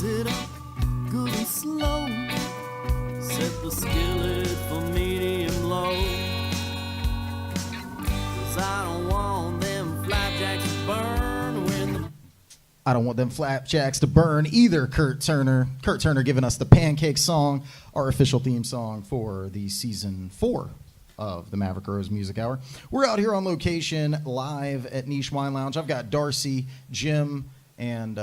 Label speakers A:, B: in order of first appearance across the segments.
A: it up good and slow. Set the skillet for medium low. 'Cause I don't want them flapjacks to burn when the
B: I don't want them flapjacks to burn either, Kurt Turner. Kurt Turner giving us the Pancake song, our official theme song for the season 4 of the Maverick Rose Music Hour. We're out here on location live at Niche Wine Lounge. I've got Darcy, Jim, and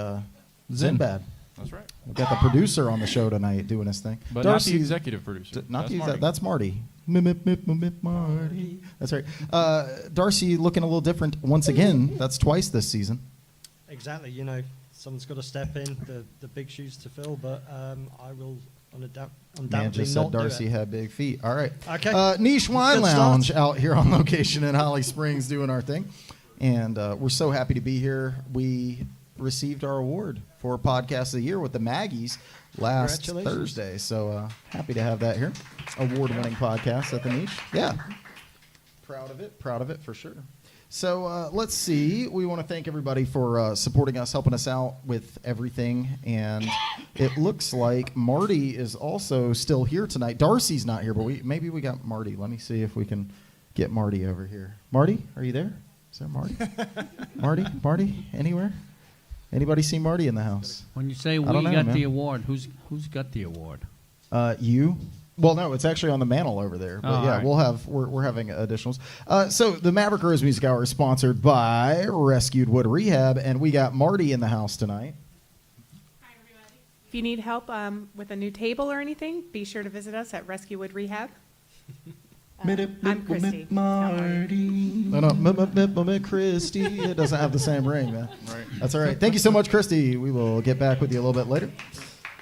B: Zinbad.
C: That's right.
B: We've got the producer on the show tonight doing his thing.
C: But
B: Darcy,
C: not the executive producer.
B: That's Marty. Marty. That's right. Darcy looking a little different once again. That's twice this season.
D: Exactly, someone's got to step in, the big shoes to fill, but I will undoubtedly
B: Man just said
D: not
B: Darcy
D: do it.
B: had big feet. All right.
D: Okay.
B: Niche Wine
D: Good
B: Lounge
D: start.
B: out here on location in Holly Springs doing our thing. And we're so happy to be here. We received our award for Podcast of the Year with the Maggies last
D: Congratulations.
B: Thursday. So happy to have that here. Award-winning podcast at the Niche. Yeah. Proud of it for sure. So let's see. We want to thank everybody for supporting us, helping us out with everything. And it looks like Marty is also still here tonight. Darcy's not here, but maybe we got Marty. Let me see if we can get Marty over here. Marty, are you there? Is there Marty? Marty, anywhere? Anybody see Marty in the house?
E: When you say we
B: don't know,
E: got
B: man.
E: the award, who's got the award?
B: You. Well, no, it's actually on the mantle over there. But
E: Oh,
B: yeah,
E: all right.
B: we're having additionals. So the Maverick Rose Music Hour is sponsored by Rescued Wood Rehab, and we got Marty in the house tonight.
F: Hi, everybody. If you need help with a new table or anything, be sure to visit us at Rescue Wood Rehab. I'm Christy.
B: No, Christy. It doesn't have the same ring, man.
C: Right.
B: That's all right. Thank you so much, Christy. We will get back with you a little bit later.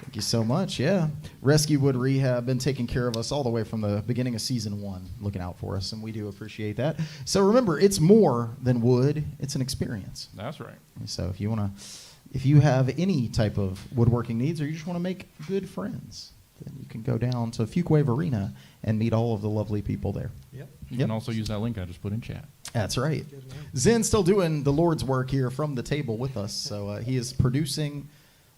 B: Thank you so much. Yeah. Rescue Wood Rehab been taking care of us all the way from the beginning of season 1, looking out for us, and we do appreciate that. So remember, it's more than wood. It's an experience.
C: That's right.
B: So if you have any type of woodworking needs or you just want to make good friends, then you can go down to Fuquay Arena and meet all of the lovely people there.
D: Yep.
C: You can also use that link I just put in chat.
B: That's right. Zen's still doing the Lord's work here from the table with us. So he is producing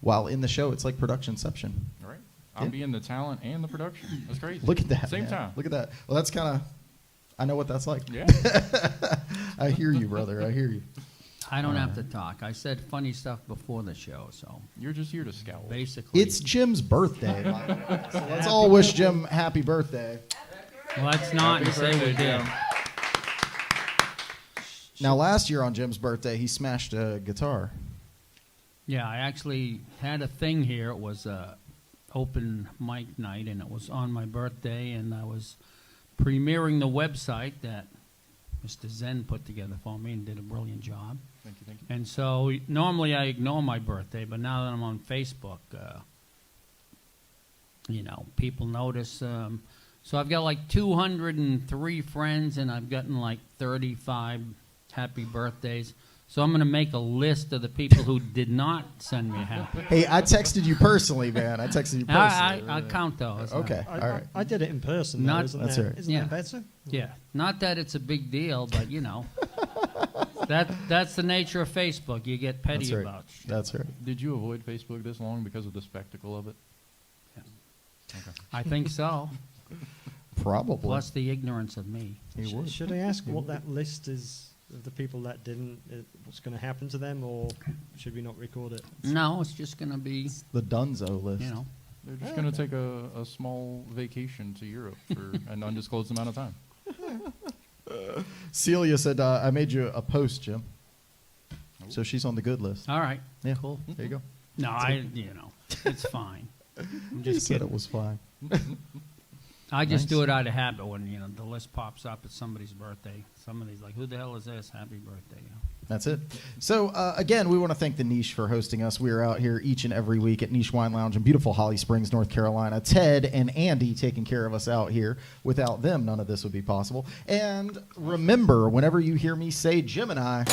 B: while in the show. It's like productionception.
C: All right. I'll
B: Yeah.
C: be in the talent and the production. That's crazy.
B: Look at that.
C: Same
B: man.
C: time.
B: Look at that. Well, that's kind of, I know what that's like.
C: Yeah.
B: I hear you, brother. I hear you.
E: I don't have to talk. I said funny stuff before the show, so
C: You're just here to scowl.
E: basically.
B: It's Jim's birthday. So let's all wish Jim happy birthday.
E: Let's not
C: Happy
E: say we
C: birthday,
E: did.
C: Jim.
B: Now, last year on Jim's birthday, he smashed a guitar.
E: Yeah, I actually had a thing here. It was a open mic night, and it was on my birthday, and I was premiering the website that Mr. Zen put together for me and did a brilliant job.
C: Thank you.
E: And so normally I ignore my birthday, but now that I'm on Facebook, people notice. So I've got like 203 friends, and I've gotten like 35 happy birthdays. So I'm going to make a list of the people who did not send me a happy.
B: Hey, I texted you personally, man. I texted you personally.
E: I'll count those.
B: Okay, all right.
D: I did it in person, though,
E: Not-
D: isn't
B: That's
D: that,
B: right.
D: isn't
E: Yeah.
D: that better?
E: Yeah, not that it's a big deal, but that's the nature of Facebook. You get petty
B: That's right.
E: about shit.
B: That's right.
C: Did you avoid Facebook this long because of the spectacle of it?
E: I think so.
B: Probably.
E: Plus the ignorance of me.
B: He would.
D: Should I ask what that list is of the people that didn't, what's going to happen to them, or should we not record it?
E: No, it's just going to be,
B: The Dunzo list.
C: They're just going to take a small vacation to Europe for an undisclosed amount of time.
B: Celia said, I made you a post, Jim. So she's on the good list.
E: all right.
B: Yeah.
E: Cool.
B: There you go.
E: No, it's fine. I'm
B: He
E: just
B: said
E: kidding.
B: it was fine.
E: I just
B: Nice.
E: do it out of habit when, the list pops up at somebody's birthday. Somebody's like, who the hell is this? Happy birthday.
B: That's it. So, again, we want to thank the Niche for hosting us. We are out here each and every week at Niche Wine Lounge in beautiful Holly Springs, North Carolina. Ted and Andy taking care of us out here. Without them, none of this would be possible. And remember, whenever you hear me say Jim and I,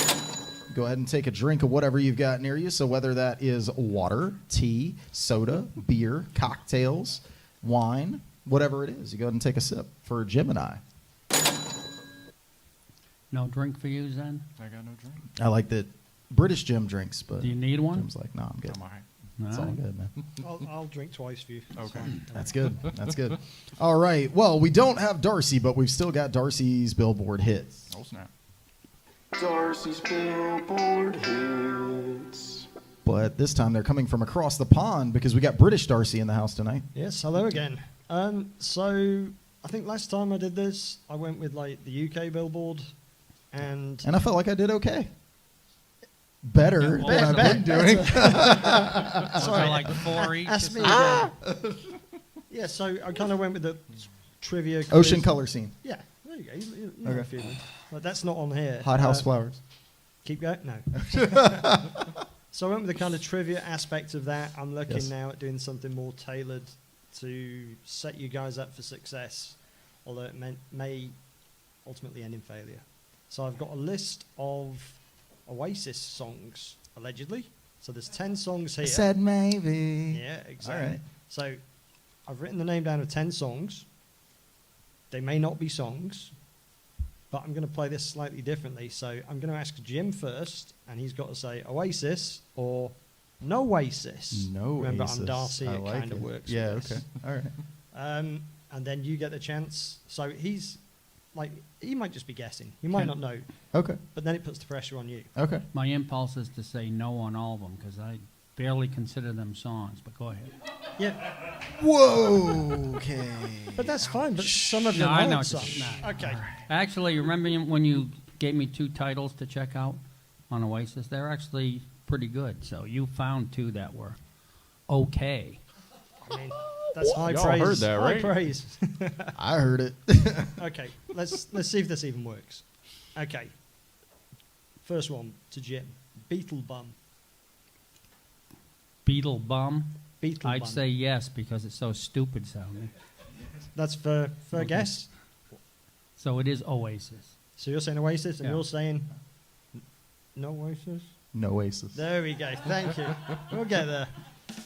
B: go ahead and take a drink of whatever you've got near you. So whether that is water, tea, soda, beer, cocktails, wine, whatever it is, you go ahead and take a sip for Jim and I.
E: No drink for you, Zen?
C: I got no drink.
B: I like that British Jim drinks, but
E: Do you need one?
B: Jim's like, no, I'm good.
C: I'm all right.
B: It's all
E: Alright.
B: good, man.
D: I'll drink twice for you. It's
C: Okay.
D: fine.
B: That's good. That's good. All right. Well, we don't have Darcy, but we've still got Darcy's Billboard hits.
C: Oh, snap.
A: Darcy's Billboard hits.
B: But this time they're coming from across the pond because we got British Darcy in the house tonight.
D: Yes, hello again. So I think last time I did this, I went with like the UK Billboard, and
B: And I felt like I did okay. Better
E: Yeah,
B: than I've
E: better.
B: been doing.
E: Sorry, like 4 each.
D: ask me
E: or
D: again. Yeah, so I kind of went with the trivia.
B: Ocean
D: quiz.
B: color scene.
D: Yeah, there you go. You know
B: Okay.
D: a few of them. But that's not on here.
B: Hot house flowers.
D: Keep going. No. So I went with the kind of trivia aspect of that. I'm looking
B: Yes.
D: now at doing something more tailored to set you guys up for success, although it may ultimately end in failure. So I've got a list of Oasis songs, allegedly. So there's 10 songs here.
B: I said maybe.
D: Yeah, exactly.
B: All right.
D: So I've written the name down of 10 songs. They may not be songs, but I'm going to play this slightly differently. So I'm going to ask Jim first, and he's got to say Oasis or no Oasis.
B: No
D: Remember,
B: Oasis.
D: I'm Darcy.
B: I
D: It
B: like
D: kind of works.
B: Yeah,
D: with
B: okay.
D: this.
B: All right.
D: And then you get the chance. So he's like, he might just be guessing. He might not know,
B: Okay.
D: but then it puts the pressure on you.
B: Okay.
E: My impulse is to say no on all of them because I barely consider them songs, but go ahead.
D: Yeah,
B: Whoa. Okay.
D: but that's fine. But some of
E: No,
D: them
E: I
D: aren't
E: know what
D: songs.
E: you're- no.
D: Okay.
E: Actually, remember when you gave me 2 titles to check out on Oasis? They're actually pretty good. So you found 2 that were okay.
D: I mean, that's high
C: Y'all
D: praise.
C: heard that,
D: High
C: right?
D: praise.
B: I heard it.
D: Okay, let's see if this even works. Okay. First one to Jim. Beetle Bum.
E: Beetle Bum?
D: Beetle
E: I'd
D: Bum.
E: say yes because it's so stupid sounding.
D: That's for a guess.
E: So it is Oasis.
D: So you're saying Oasis, and
E: Yeah.
D: you're saying no Oasis.
B: No Oasis.
D: There we go. Thank you. We'll get there.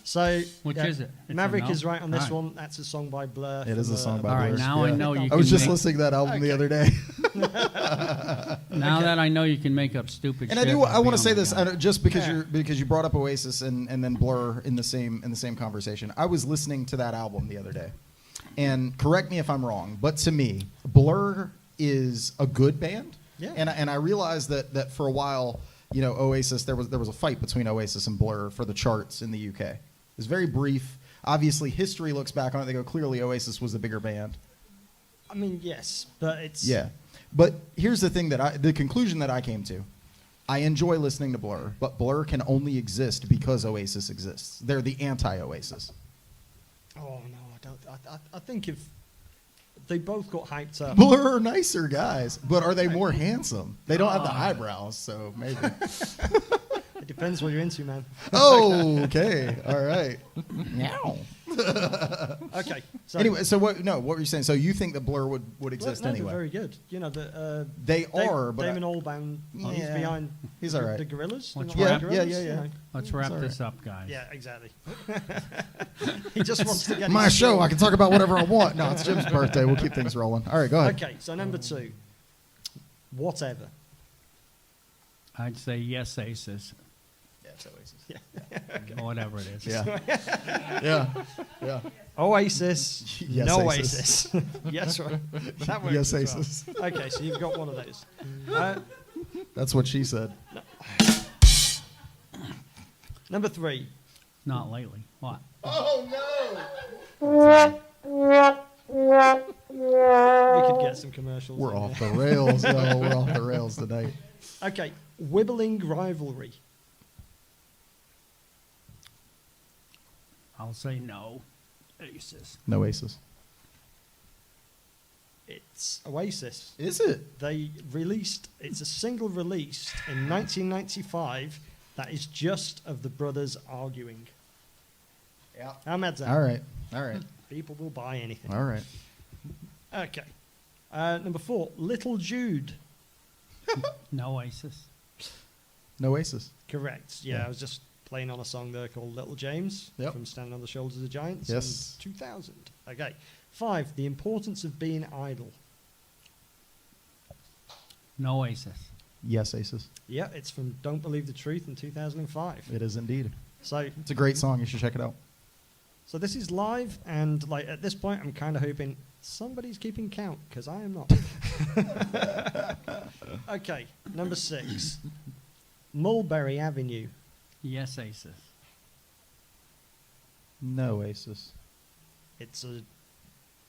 D: So
E: Which
D: yeah,
E: is it? It's a
D: Maverick
E: no?
D: is right on this
E: All right.
D: one. That's a song by Blur.
B: It is
D: from,
B: a song by
E: All right,
B: Blur.
E: now I
B: Yeah.
E: know you
B: I
E: can
B: was just
E: make,
B: listening to that album the
D: Okay.
B: other day.
E: Now that I know you can make up stupid
B: And
E: shit.
B: I do. I
E: I'll
B: want
E: be
B: to say
E: on my
B: this
E: game.
B: just because
D: Yeah.
B: you brought up Oasis and then Blur in the same conversation. I was listening to that album the other day, and correct me if I'm wrong, but to me, Blur is a good band.
D: Yeah.
B: And I realized that for a while, you know, Oasis there was a fight between Oasis and Blur for the charts in the UK. It was very brief. Obviously, history looks back on it. They go, clearly Oasis was the bigger band.
D: I mean, yes, but it's
B: Yeah. But here's the thing the conclusion that I came to. I enjoy listening to Blur, but Blur can only exist because Oasis exists. They're the anti-Oasis.
D: Oh no, I don't. I think if they both got hyped up.
B: Blur are nicer guys, but are they more handsome? They don't have the eyebrows, so maybe.
D: It depends what you're into, man.
B: Oh, okay. All right. Meow.
D: Okay. So
B: Anyway, so what were you saying? So you think that Blur would
D: Well,
B: exist
D: no,
B: anyway?
D: they're very good. You know,
B: They are, but
D: Damon Albarn, he's
B: Yeah.
D: behind
B: He's all right.
D: the Gorillas.
E: Let's
D: You know,
E: wrap-
D: the
B: Yeah,
D: Gorillaz,
B: yeah, yeah.
D: you know.
E: Let's wrap
B: all
E: this up, guys.
D: Yeah, exactly. He just wants to get
B: My
D: his
B: show,
D: score.
B: I can talk about whatever I want. No, it's Jim's birthday. We'll keep things rolling. All right, go ahead.
D: Okay, so number 2. Whatever.
E: I'd say yes, Aces.
B: Yeah, it's Oasis.
E: Or whatever it is.
B: Yeah. Yeah. Yeah.
D: Oasis.
B: Yes,
D: no
B: Aces.
D: Oasis. Yes, right. That works
B: Yes,
D: as well.
B: Aces.
D: Okay, so you've got one of those.
B: That's what she said.
D: Number 3.
E: Not lately. What?
B: Oh, no.
D: We could get some commercials.
B: We're
D: in
B: off
D: there.
B: the rails. No, we're off the rails tonight.
D: Okay, Wibbling Rivalry.
E: I'll say no. Aces.
B: No Aces.
D: It's Oasis.
B: Is it?
D: It's a single released in 1995 that is just of the brothers arguing.
B: Yeah.
D: How mad's that?
B: All right. All right.
D: People will buy anything.
B: All right.
D: Okay. Number 4, Little Jude.
E: No Aces.
B: No Aces.
D: Correct. Yeah,
B: Yeah.
D: I was just playing on a song there called Little James
B: Yep.
D: from Standing on the Shoulders of Giants
B: Yes.
D: in 2000. Okay. 5, The Importance of Being Idle.
E: No Aces.
B: Yes, Aces.
D: Yeah, it's from Don't Believe the Truth in 2005.
B: It is indeed.
D: So
B: It's a great song. You should check it out.
D: So this is live, and like at this point, I'm kind of hoping somebody's keeping count because I am not. Okay, number 6, Mulberry Avenue.
E: Yes, Aces.
B: No Oasis.
D: It's a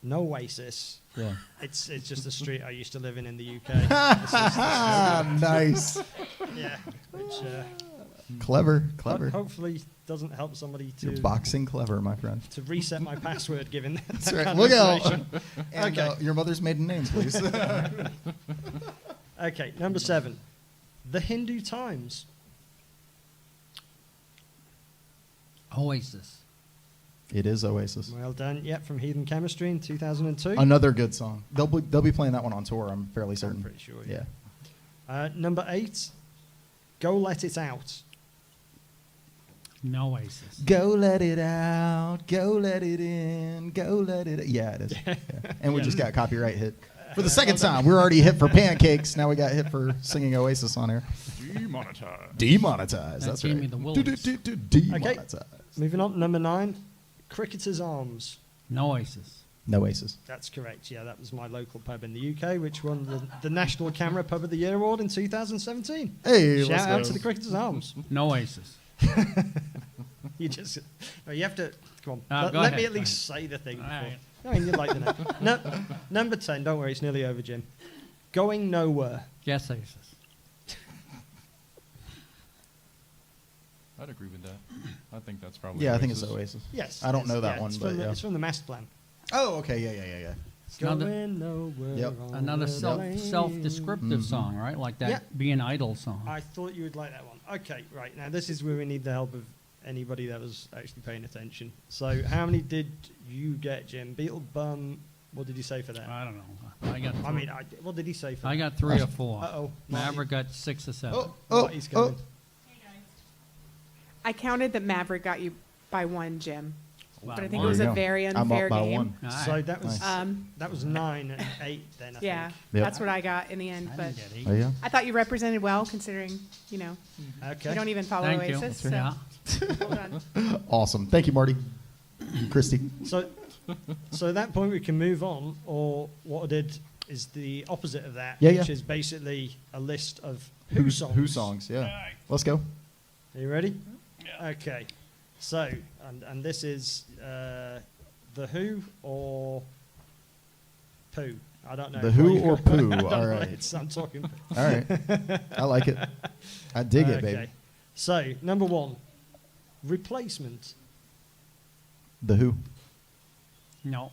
D: no oasis.
B: Yeah.
D: It's just a street I used to live in the UK.
B: Nice.
D: Yeah, which
B: Clever. Clever.
D: hopefully doesn't help somebody
B: You're
D: to
B: boxing clever, my friend.
D: reset my password given that,
B: That's
D: that
B: right.
D: kind
B: Look
D: of
B: out.
D: information.
B: And
D: Okay.
B: your mother's maiden name, please.
D: Okay, number 7, The Hindu Times.
E: Oasis.
B: It is Oasis.
D: Well done. Yep, from Heathen Chemistry in 2002.
B: Another good song. They'll be playing that one on tour, I'm fairly certain.
D: I'm pretty sure.
B: Yeah.
D: Number 8, Go Let It Out.
E: No Oasis.
B: Go let it out. Go let it in. Go let it. Yeah, it is. Yeah. And we just got copyright hit for the second time. We're already hit for pancakes. Now we got hit for singing Oasis on here.
C: Demonetized.
B: Demonetized. That's
E: gave
B: right.
E: me the willies.
B: Demonetized.
D: Moving on to number 9, Cricketer's Arms.
E: No Oasis.
B: No Oasis.
D: That's correct. Yeah, that was my local pub in the UK, which won the National Camera Pub of the Year award in 2017.
B: Hey,
D: Shout
B: let's
D: out
B: go.
D: to the Cricketer's Arms.
E: No Oasis.
D: You just, no, you have to, come
E: No,
D: on.
E: go
D: Let
E: ahead,
D: me at
E: go
D: least say the thing
E: All
D: before.
E: right.
D: I mean, you'd like to know. No, number 10, don't worry, it's nearly over, Jim. Going Nowhere.
E: Yes, Aces.
C: I'd agree with that. I think that's probably.
B: Yeah, I think it's
C: Oasis.
B: Oasis.
D: Yes.
B: I don't
D: it's-
B: know that
D: yeah,
B: one,
D: it's
B: but
D: from the,
B: yeah.
D: it's from the master plan.
B: Oh, okay. Yeah.
E: Another-
D: Going nowhere.
B: Yep.
D: on
E: Another
D: the
E: self-descriptive
B: Mhm.
E: song, right? Like that
D: Yeah.
E: Be an Idol song.
D: I thought you would like that one. Okay, right. Now, this is where we need the help of anybody that was actually paying attention. So, how many did you get, Jim? Beetle Bum, what did you say for that?
E: I don't know.
D: I mean, what did he say for
E: I
D: that?
E: got 3 or 4.
D: Uh-oh.
E: Maverick got 6 or 7.
D: Marty's going.
F: I counted that Maverick got you by 1, Jim.
E: Wow.
F: But I think
B: There
F: it was
B: you
F: a
B: go.
F: very
B: I'm
F: unfair
B: up by
F: game.
B: 1.
E: All
D: So,
E: right.
D: that was
B: Nice.
D: that was 9 and 8 then, I
F: Yeah,
D: think.
B: Yep.
F: that's what I got in the end.
E: I
F: But
E: didn't get 8.
B: Oh, yeah.
F: I thought you represented well, considering you
D: Okay.
F: you don't even follow
E: Thank you.
F: Oasis. So
E: Yeah.
F: well done.
B: Awesome. Thank you, Marty. Christy.
D: So at that point, we can move on, or what I did is the opposite of that,
B: Yeah,
D: which
B: yeah.
D: is basically a list of Who songs.
B: Who songs, yeah. Let's go.
D: Are you ready? Yeah. Okay. So, and this is The Who or Pooh. I don't know.
B: The Who
D: What you
B: or
D: got.
B: Pooh?
D: I don't
B: All
D: know.
B: right.
D: I'm talking.
B: All right. I like it. I dig it, baby.
D: So, number 1, Replacement.
B: The Who.
E: No.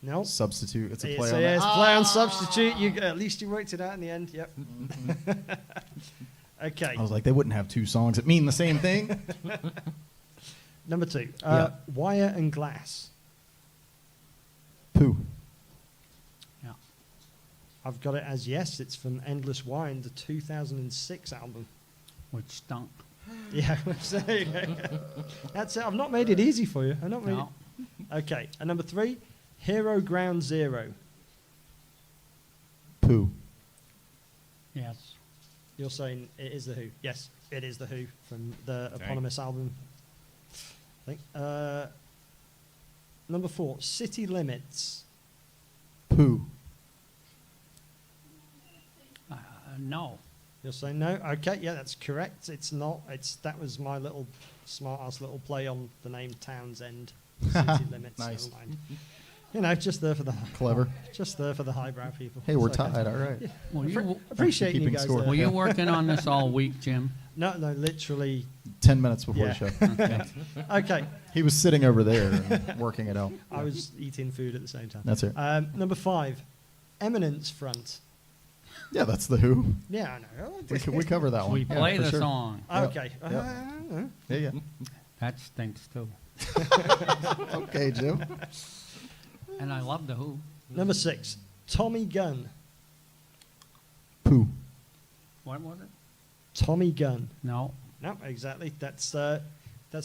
D: No.
B: Substitute. It's a
D: Yes,
B: play on
D: yes,
B: that.
D: play on substitute. You at least you worked it out in the end. Yep. Okay.
B: I was like, they wouldn't have 2 songs that mean the same thing.
D: Number 2,
B: Yeah.
D: Wire and Glass.
B: Pooh.
E: Yeah.
D: I've got it as yes. It's from Endless Wine, the 2006 album.
E: Which stunk.
D: Yeah, there you go. That's it. I've not made it easy for you. I've not made
E: No.
D: it. Okay. And number 3, Hero Ground Zero.
B: Pooh.
E: Yes.
D: You're saying it is The Who. Yes, it is The Who from the
C: Okay.
D: eponymous album. I think. Number 4, City Limits.
B: Pooh.
E: No.
D: You're saying no? Okay, yeah, that's correct. It's not. That was my little smart-ass little play on the name Townsend. City Limits.
B: Nice.
D: Never mind. You know, just there for the
B: Clever.
D: Just there for the highbrow people.
B: Hey, we're
D: It's okay.
B: tied. All right.
E: Well, you,
D: Appreciate you
B: Keeping
D: guys.
B: score.
D: there.
E: were you working on this all week, Jim?
D: No, literally.
B: 10 minutes before
D: Yeah.
B: the show.
D: Okay,
B: He was sitting over there and working it out.
D: I was eating food at the same time.
B: That's it.
D: Number 5, Eminence Front.
B: Yeah, that's the Who.
D: Yeah, I know.
B: We cover that one.
E: We
B: Yeah,
E: play
B: for
E: the
B: sure.
E: song.
D: Okay.
B: Yeah. Yeah.
E: That stinks too.
B: Okay, Jim.
E: And I love the Who.
D: Number 6, Tommy Gunn.
B: Pooh.
E: What was it?
D: Tommy Gunn.
E: No.
D: No, exactly. That's the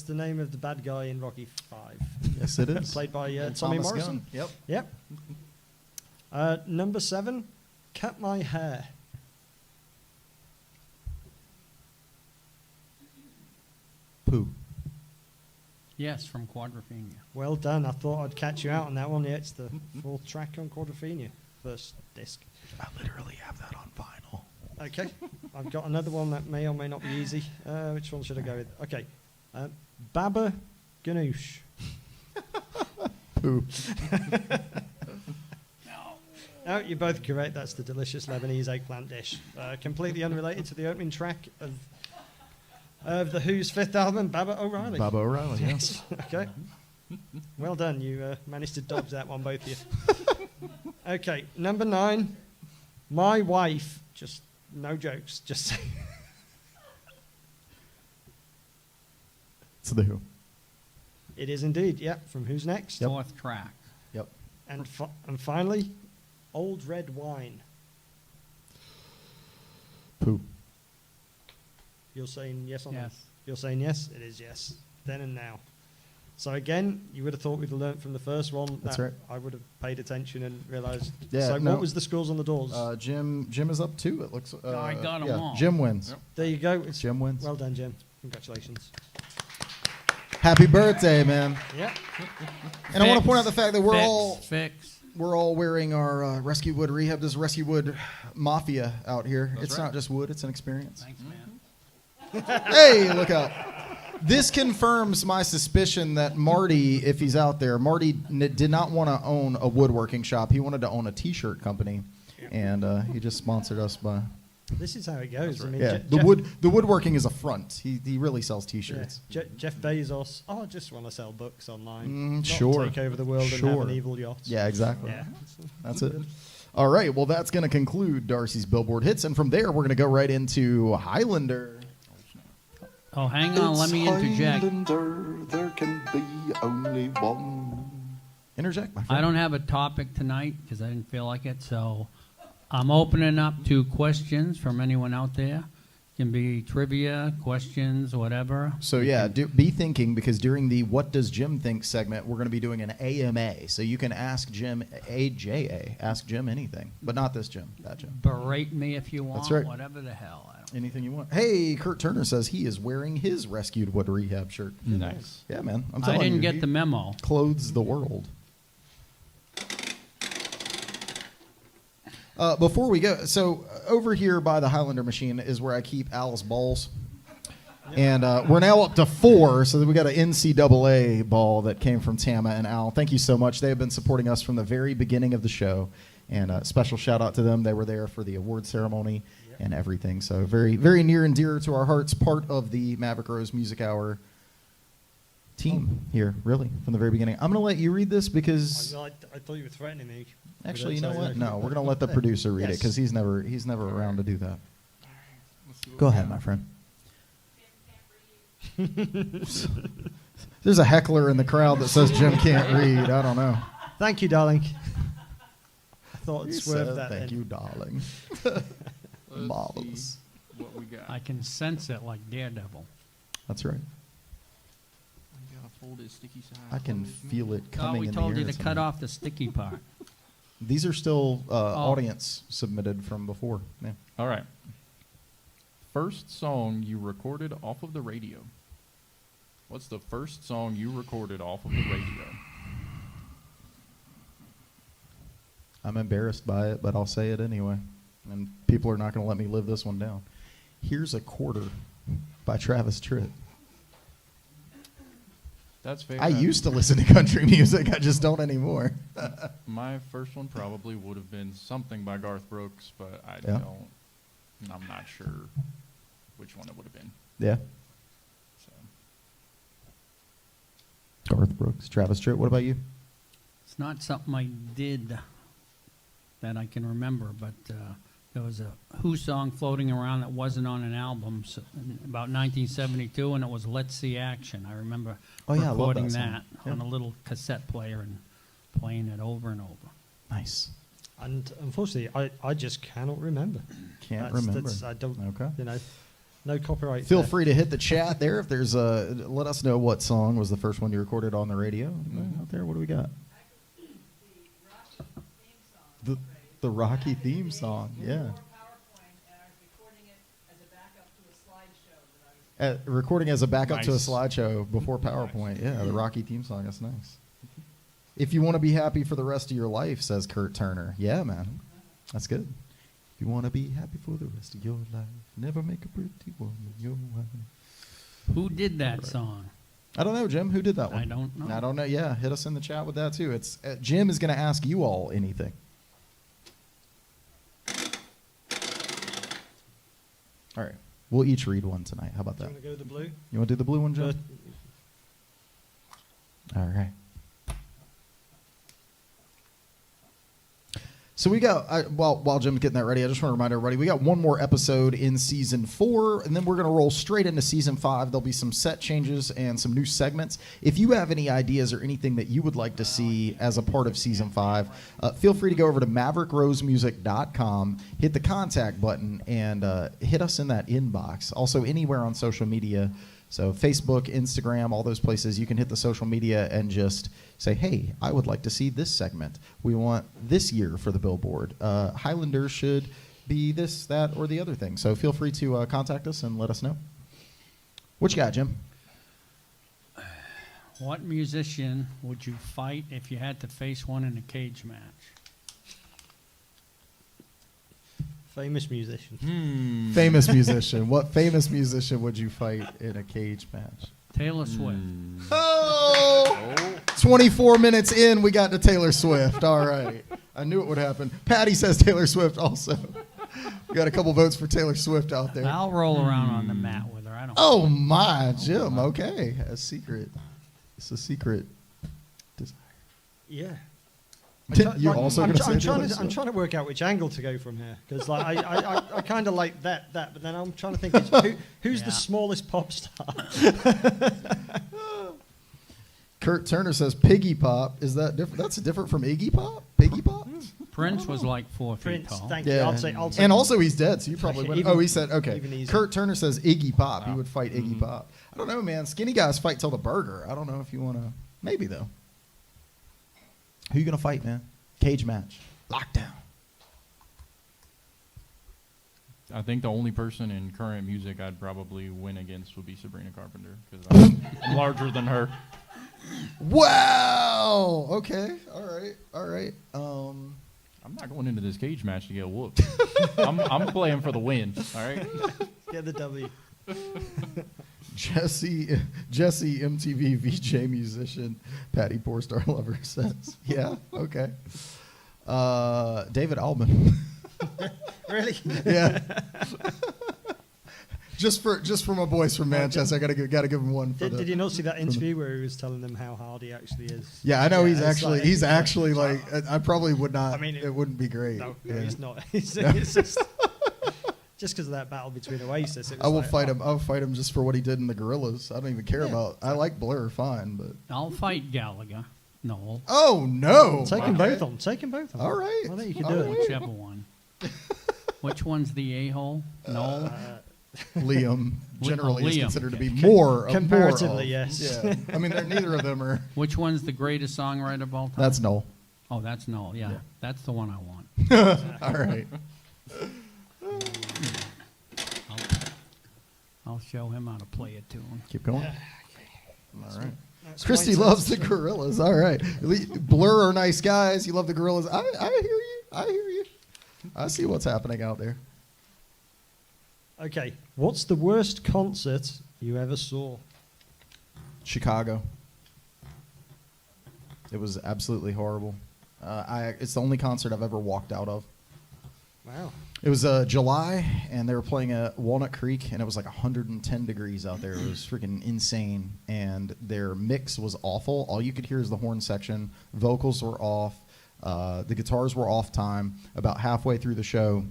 D: name of the bad guy in Rocky 5.
B: Yes, it is.
D: Played by Tommy
B: Thomas
D: Morrison.
B: Gunn. Yep.
D: Yep. Number 7, Cut My Hair.
B: Pooh.
E: Yes, from Quadrophenia.
D: Well done. I thought I'd catch you out on that one. Yeah, it's the fourth track on Quadrophenia, first disc.
B: I literally have that on vinyl.
D: Okay, I've got another one that may or may not be easy. Which one should I go with? Okay, Baba Ganoush.
B: Poo.
D: No, you're both correct. That's the delicious Lebanese eggplant dish. Completely unrelated to the opening track of The Who's fifth album, Baba O'Reilly.
B: Baba O'Reilly, yes.
D: Okay. Well done. You managed to dodge that one, both of you. Okay, number 9. My wife. Just no jokes. Just say.
B: It's The Who.
D: It is indeed. Yeah. From Who's Next?
B: Yep.
E: Fourth track.
B: Yep.
D: And finally, Old Red Wine.
B: Poo.
D: You're saying yes or no?
E: Yes.
D: You're saying yes? It is yes. Then and now. So again, you would have thought we'd have learnt from the first one.
B: That's
D: that
B: right.
D: I would have paid attention and realised.
B: Yeah,
D: So
B: no.
D: what was the scores on the doors?
B: Jim is up 2, it looks.
E: I got 'em
B: yeah,
E: all.
B: Jim wins.
C: Yep.
D: There you go. It's
B: Jim wins.
D: well done, Jim. Congratulations.
B: Happy birthday, man.
D: Yeah.
B: And I want to point out the fact that
E: Fix.
B: we're all wearing our Rescue Wood Rehab, this Rescue Wood Mafia out here.
C: That's
B: It's
C: right.
B: not just wood, it's an experience.
E: Thanks, man.
B: Hey, look out. This confirms my suspicion that Marty, if he's out there, Marty did not want to own a woodworking shop. He wanted to own a T-shirt company, and he just sponsored us by.
D: This is how it goes. I mean,
B: Yeah, the woodworking is a front. He really sells T-shirts.
D: Jeff Bezos. Oh, I just want to sell books online. Not
B: Sure.
D: Take over the world and have
B: Sure.
D: an evil yacht.
B: Yeah, exactly.
D: Yeah.
B: That's it. All right, well, that's going to conclude Darcy's Billboard Hits, and from there, we're going to go right into Highlander.
E: Oh, hang on. Let me interject.
G: Highlander, there can be only one.
B: Interject, my friend.
E: I don't have a topic tonight because I didn't feel like it, so I'm opening up to questions from anyone out there. It can be trivia, questions, whatever.
B: So yeah, be thinking, because during the What Does Jim Think segment, we're going to be doing an AMA. So you can ask Jim, AJA, ask Jim anything, but not this Jim, that Jim.
E: Berate me if you want.
B: That's right.
E: Whatever the hell. I don't.
B: Anything you want. Hey, Kurt Turner says he is wearing his Rescued Wood Rehab shirt.
C: Nice.
B: Yeah, man. I'm
E: I
B: telling you.
E: didn't get
B: he
E: the memo.
B: clothes the world. Before we go, so over here by the Highlander machine is where I keep Al's balls. And we're now up to 4, so we got an NCAA ball that came from Tama and Al. Thank you so much. They have been supporting us from the very beginning of the show. And special shout out to them. They were there for the award ceremony and everything. So very, very near and dear to our hearts, part of the Maverick Rose Music Hour team here, really, from the very beginning. I'm going to let you read this because...
D: I thought you were threatening me.
B: Actually, you know what? No, we're going to let the producer read it because he's never around to do that. Go ahead, my friend. There's a heckler in the crowd that says Jim can't read. I don't know.
D: Thank you, darling. I thought I'd
B: He
D: swerve
B: said,
D: that
B: thank
D: then.
B: you, darling.
C: Let's
B: Marvelous.
C: see what we got.
E: I can sense it like Daredevil.
B: That's right.
C: We got a folded sticky side.
B: I can
C: closed
B: feel
C: map.
B: it coming
E: we
B: in
E: told
B: the
E: you
B: air
E: to cut
B: tonight.
E: off the sticky part.
B: These are still audience submitted from before. Yeah.
C: All right. First song you recorded off of the radio. What's the first song you recorded off of the radio?
B: I'm embarrassed by it, but I'll say it anyway. And people are not going to let me live this one down. Here's a Quarter by Travis Tritt.
C: That's fair.
B: I used to listen to country music. I just don't anymore.
C: My first one probably would have been something by Garth Brooks, but
B: Yeah.
C: I'm not sure which one it would have been.
B: Yeah.
C: So
B: Garth Brooks, Travis Tritt. What about you?
E: It's not something I did that I can remember, but there was a Who song floating around that wasn't on an album about 1972, and it was Let's See Action. I remember
B: Oh, yeah, I love
E: recording
B: that song.
E: that
B: Yeah.
E: on a little cassette player and playing it over and over.
B: Nice.
D: And unfortunately, I just cannot remember.
B: Can't remember.
D: I don't.
B: Okay.
D: No copyright.
B: Feel
D: there.
B: free to hit the chat there if there's let us know what song was the first one you recorded on the radio. Out there, what do we got? The Rocky theme song, yeah. Recording as a backup to a
C: Nice.
B: slideshow before PowerPoint. Yeah, the Rocky theme song. That's nice. If you want to be happy for the rest of your life, says Kurt Turner. Yeah, man. That's good. If you want to be happy for the rest of your life, never make a pretty woman your wife.
E: Who did that song?
B: I don't know, Jim. Who did that one?
E: I don't know.
B: I don't know. Yeah, hit us in the chat with that, too. It's Jim is going to ask you all anything. All right. We'll each read one tonight. How about
D: Do you
B: that?
D: want to go with the blue?
B: You want to do the blue one, Jim?
D: But
B: All right. So we got, while Jim's getting that ready, I just want to remind everybody, we got one more episode in Season 4, and then we're going to roll straight into Season 5. There'll be some set changes and some new segments. If you have any ideas or anything that you would like to see as a part of Season 5, feel free to go over to MaverickRoseMusic.com, hit the contact button, and hit us in that inbox. Also, anywhere on social media, so Facebook, Instagram, all those places, you can hit the social media and just say, hey, I would like to see this segment. We want this year for the billboard. Highlander should be this, that, or the other thing. So feel free to contact us and let us know. What you got, Jim?
E: What musician would you fight if you had to face one in a cage match?
D: famous musician.
B: Famous musician. What famous musician would you fight in a cage match?
E: Taylor Swift.
B: Oh! 24 minutes in, we got to Taylor Swift. All right. I knew it would happen. Patty says Taylor Swift also. We got a couple votes for Taylor Swift out there.
E: I'll roll around on the mat with her. I don't.
B: Oh, my, Jim. Okay. A secret. It's a secret.
D: Yeah.
B: You're also going to say Taylor
D: I'm
B: Swift?
D: trying to work out which angle to go from here because like, I kind of like that, but then I'm trying to think who's the
E: Yeah.
D: smallest pop star.
B: Kurt Turner says Piggy Pop. Is that different? That's different from Iggy Pop? Piggy Pop?
E: Prince was like 4 feet
D: Prince,
E: tall.
D: thank you.
B: Yeah.
D: I'll say.
B: And also he's dead, so you probably wouldn't.
D: Even-
B: Oh, he said, okay.
D: even easier.
B: Kurt Turner says Iggy Pop. He would fight Iggy Pop. I don't know, man. Skinny guys fight till the burger. I don't know if you want to. Maybe, though. Who you going to fight, man? Cage match. Lockdown.
C: I think the only person in current music I'd probably win against would be Sabrina Carpenter because I'm larger than her.
B: Wow. Okay. All right. All right.
C: I'm not going into this cage match to get whooped. I'm playing for the win. All right.
D: Get the W.
B: Jesse MTV VJ musician, Patty Porstar lover says, yeah, okay. David Albin.
D: Really?
B: Yeah. just for my boys from Manchester, I gotta give him one for
D: Did you not see that interview where he was telling them how hard he actually is?
B: Yeah, I know
D: Yeah,
B: he's
D: it's
B: actually like I probably would not.
D: I mean,
B: it wouldn't be great.
D: No,
B: Yeah.
D: he's not. It's just because of that battle between Oasis. It was
B: I will
D: like,
B: fight
D: oh,
B: him. I'll fight him just for what he did in the Gorillas. I don't even care
D: Yeah.
B: about. I like Blur, fine, but
E: I'll fight Gallagher. No,
B: oh no!
D: Take them
B: Okay.
D: both on. Take them both on.
B: All right.
D: I think you can
B: All
D: do
B: right.
D: it.
E: whichever one. Which one's the a-hole? No.
B: Liam generally is
E: Liam.
B: considered to be more
D: Comparatively,
B: more of.
D: yes.
B: Yeah. I mean, neither of them are.
E: Which one's the greatest songwriter of all time?
B: That's Noel.
E: Oh, that's Noel. Yeah,
B: Yeah.
E: that's the one I want.
B: All right.
E: I'll show him how to play it to him.
B: Keep going. All right.
D: That's
B: Christy
D: fine.
B: loves the Gorillas. All right. Blur are nice guys. You love the Gorillas. I hear you. I hear you. I see what's happening out there.
D: Okay, what's the worst concert you ever saw?
B: Chicago. It was absolutely horrible. It's the only concert I've ever walked out of.
D: Wow.
B: It was July, and they were playing at Walnut Creek, and it was like 110 degrees out there. It was freaking insane, and their mix was awful. All you could hear is the horn section. Vocals were off. The guitars were off time. About halfway through the show,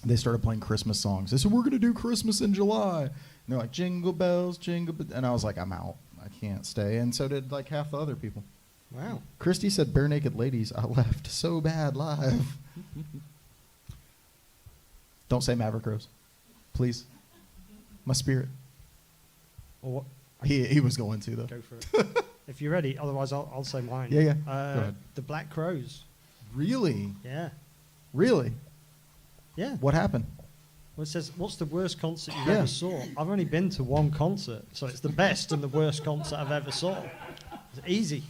B: they started playing Christmas songs. They said, we're going to do Christmas in July. And they're like, jingle bells, jingle bells. And I was like, I'm out. I can't stay. And so did like half the other people.
D: Wow.
B: Christy said, bare naked ladies. I left so bad live. Don't say Maverick Rose. Please. My spirit.
D: Or what?
B: He was going to, though.
D: Go for it. If you're ready, otherwise I'll say mine.
B: Yeah, yeah.
C: Go ahead.
D: The Black Crows.
B: Really?
D: Yeah.
B: Really?
D: Yeah.
B: What happened?
D: Well, it says, what's the worst concert you've
B: Yeah.
D: ever saw? I've only been to one concert, so it's the best and the worst concert I've ever saw. It's easy.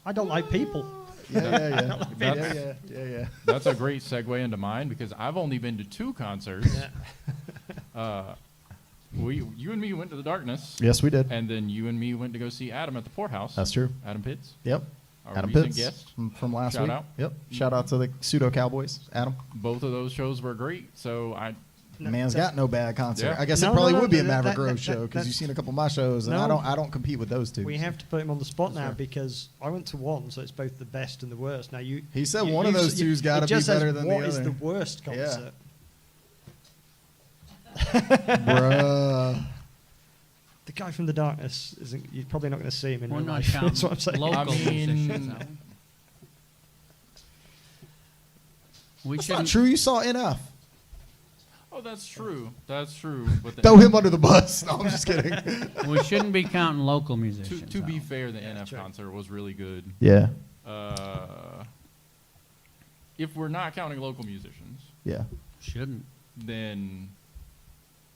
D: I don't like people.
B: Yeah.
C: That's a great segue into mine because I've only been to 2 concerts. You and me went to the Darkness.
B: Yes, we did.
C: And then you and me went to go see Adam at the Poorhouse.
B: That's true.
C: Adam Pitts.
B: Yep.
C: Our
B: Adam
C: recent
B: Pitts
C: guest.
B: from last
C: Shout
B: week.
C: out.
B: Yep. Shout out to the Pseudo Cowboys, Adam.
C: Both of those shows were great. So
B: Man's got no bad concert.
C: Yeah.
B: I guess
D: No,
B: it probably
D: no, no,
B: would be a
D: that-
B: Maverick
D: that-
B: Rose
D: that-
B: show because
D: that's-
B: you've seen a couple of my shows, and
D: No.
B: I don't compete with those two.
D: We have to put him on the spot now
B: fair.
D: because I went to one, so it's both the best and the worst. Now
B: He said one of those two's gotta
D: it just
B: be better
D: says
B: than the
D: what is
B: other.
D: the worst
B: Yeah.
D: concert?
B: Bruh.
D: The guy from the Darkness isn't. You're probably not going to see him in
E: We're
D: real
E: not
D: life.
E: counting
D: That's what I'm saying.
E: local
C: I mean-
E: musicians. Are we
B: That's not
E: shouldn't-
B: true. You saw NF.
C: Oh, that's true. That's true. But
B: Throw him under the bus. No, I'm just kidding.
E: We shouldn't be counting local musicians.
C: to be
E: out.
C: fair, the NF
D: true.
C: concert was really good.
B: Yeah.
C: If we're not counting local musicians,
B: Yeah.
E: Shouldn't.
C: then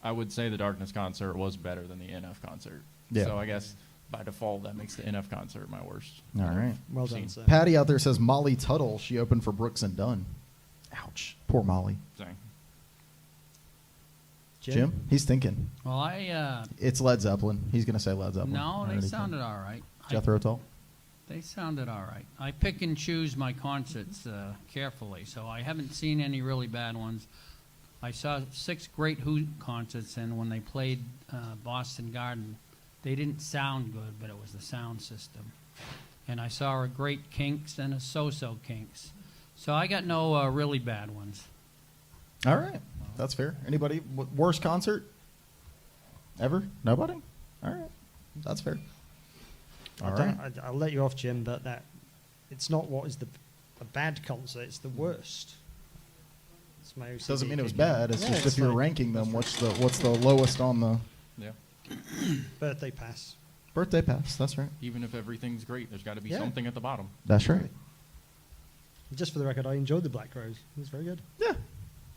C: I would say the Darkness concert was better than the NF concert.
B: Yeah.
C: So I guess by default that makes the NF concert my worst.
B: All right.
D: Well
C: Scene.
D: done, sir.
B: Patty out there says Molly Tuttle. She opened for Brooks and Dunn. Ouch. Poor Molly.
C: Dang.
B: Jim? He's thinking.
E: Well,
B: It's Led Zeppelin. He's going to say Led Zeppelin.
E: no,
B: I
E: they
B: already
E: sounded all right.
B: Jethro Tull?
E: They sounded all right. I pick and choose my concerts carefully, so I haven't seen any really bad ones. I saw 6 great Who concerts, and when they played Boston Garden, they didn't sound good, but it was the sound system. And I saw a great Kinks and a so-so Kinks. So I got no really bad ones.
B: All right. That's fair. Anybody? Worst concert? Ever? Nobody? All right. That's fair. All right.
D: I'll let you off, Jim, but it's not what is a bad concert. It's the worst. It's my OCD
B: Doesn't mean it was
D: kicking in.
B: bad. It's
D: Yeah,
B: just if you're
D: like
B: ranking them, what's the lowest on the
C: Yeah.
D: birthday pass.
B: birthday pass? That's right.
C: Even if everything's great, there's got to be
D: Yeah.
C: something at the bottom.
B: That's right.
D: Just for the record, I enjoyed the Black Rose. It was very good.
B: Yeah.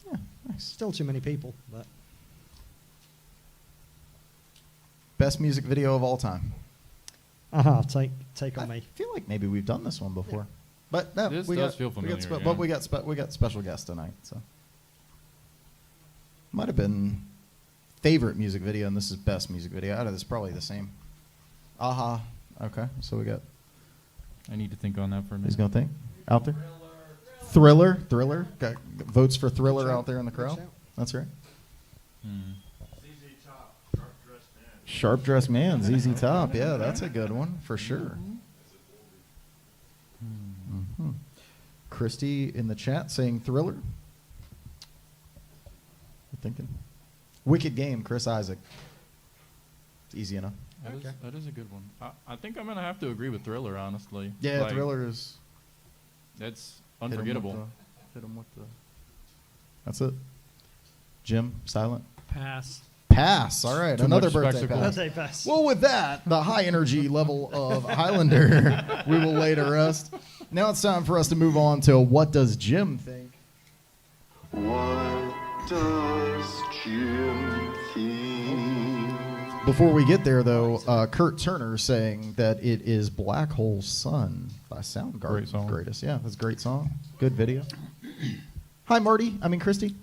B: Yeah. Nice.
D: Still too many people, but
B: Best music video of all time.
D: take on
B: I
D: me.
B: feel like maybe we've done this one before, but no,
C: This
B: we
C: does
B: got,
C: feel
B: we
C: familiar,
B: got
C: yeah.
B: but we got special guests tonight, so might have been favorite music video, and this is best music video. Out of this, probably the same. Aha. Okay, so we got.
C: I need to think on that for a minute.
B: Who's gonna think out there? Thriller. Got votes for Thriller
D: Good shout.
B: out there in the
D: Good
B: crowd.
D: shout.
B: That's right.
C: Hmm.
B: Sharp dressed man, ZZ Top. Yeah, that's a good one for sure. Mhm. Christy in the chat saying Thriller. You thinking? Wicked Game, Chris Isaac. It's easy enough.
C: That is a good one. I think I'm going to have to agree with Thriller, honestly.
B: Yeah,
C: Like,
B: Thriller is
C: That's
B: hit 'em with
C: unforgettable.
B: hit 'em with the. That's it. Jim, silent.
E: Pass.
B: Pass. All right,
C: Too
B: another
C: much
B: birthday
C: spectacle.
B: pass.
D: Birthday pass.
B: Well, with that, the high energy level of Highlander, we will lay to rest. Now it's time for us to move on to what does Jim think?
G: What does Jim think?
B: Before we get there, though, Kurt Turner saying that it is Black Hole Sun by Soundgarden.
C: Great song.
B: Greatest. Yeah, that's a great song. Good video. Hi, Marty. I mean, Christy.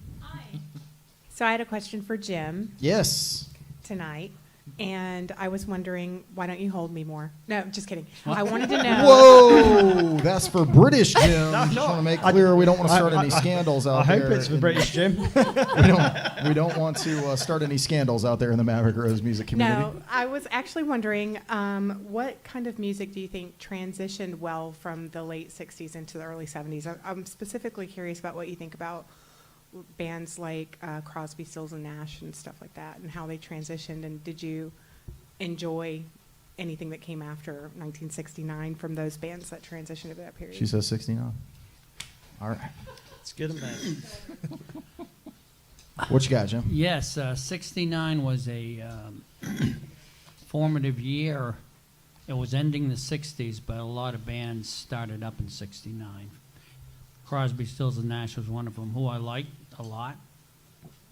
F: So I had a question for Jim
B: Yes.
F: tonight, and I was wondering, why don't you hold me more? No, just kidding. I wanted to know.
B: Whoa, that's for British Jim.
D: No,
B: Just
D: no.
B: want to make clear we don't want to start
D: I-
B: any scandals out
D: I
B: there.
D: hope it's for British Jim.
B: We don't want to start any scandals out there in the Maverick Rose music community.
F: No, I was actually wondering, what kind of music do you think transitioned well from the late 60s into the early 70s? I'm specifically curious about what you think about bands like Crosby, Stills, and Nash and stuff like that, and how they transitioned, and did you enjoy anything that came after 1969 from those bands that transitioned to that period?
B: She says 69. All right.
D: It's good and bad.
B: What you got, Jim?
E: Yes, 69 was a formative year. It was ending the 60s, but a lot of bands started up in 69. Crosby, Stills, and Nash was one of them, who I liked a lot.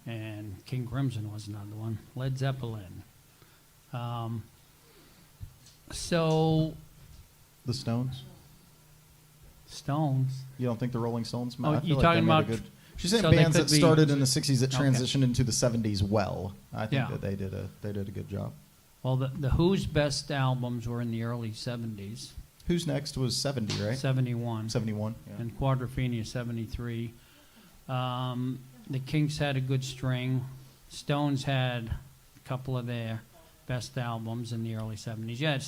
E: and King Crimson was another one. Led Zeppelin. So
B: The Stones.
E: Stones.
B: You don't think the Rolling Stones?
E: Oh,
B: I feel
E: you
B: like
E: talking
B: they made a
E: about-
B: good. She's saying
E: so they
B: bands
E: could
B: that
E: be-
B: started in the '60s that
E: Okay.
B: transitioned into the '70s well. I think
E: Yeah.
B: that they did a good job.
E: Well, the Who's best albums were in the early 70s.
B: Who's Next was 70, right?
E: 71.
B: 71. Yeah.
E: And Quadrophenia 73. The Kinks had a good string. Stones had a couple of their best albums in the early 70s. Yeah,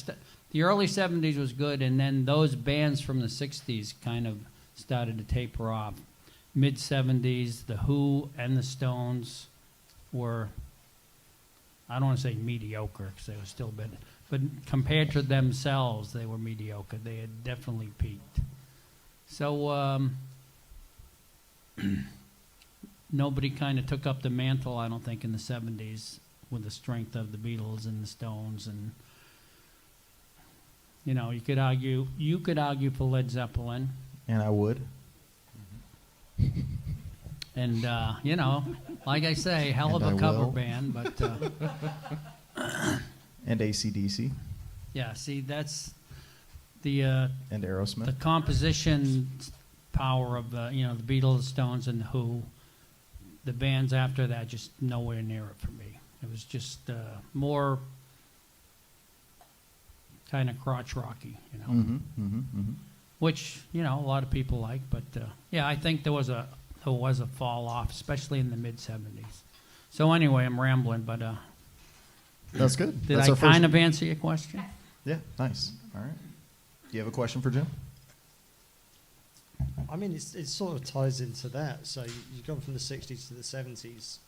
E: the early 70s was good, and then those bands from the 60s kind of started to taper off. Mid-70s, The Who and the Stones were, I don't want to say mediocre because they were still bad, but compared to themselves, they were mediocre. They had definitely peaked. So nobody kind of took up the mantle, I don't think, in the 70s with the strength of the Beatles and the Stones. And, you know, you could argue for Led Zeppelin.
B: And I would.
E: And, you know, like I say, hell of
B: And
E: a
B: I
E: cover
B: will.
E: band, but
B: And AC/DC.
E: yeah, see, that's the
B: And Aerosmith.
E: the composition power of the Beatles, Stones, and the Who. The bands after that just nowhere near it for me. It was just more kind of crotch rocky, you know,
B: Mm-hmm, mm-hmm, mm-hmm.
E: which a lot of people like. But yeah, I think there was a fall off, especially in the mid 70s. So anyway, I'm rambling, but
B: That's good.
E: did
B: That's
E: I
B: our first-
E: kind of answer your question?
B: Yeah, nice. All right. Do you have a question for Jim?
D: I mean, it sort of ties into that. So you've gone from the 60s to the 70s.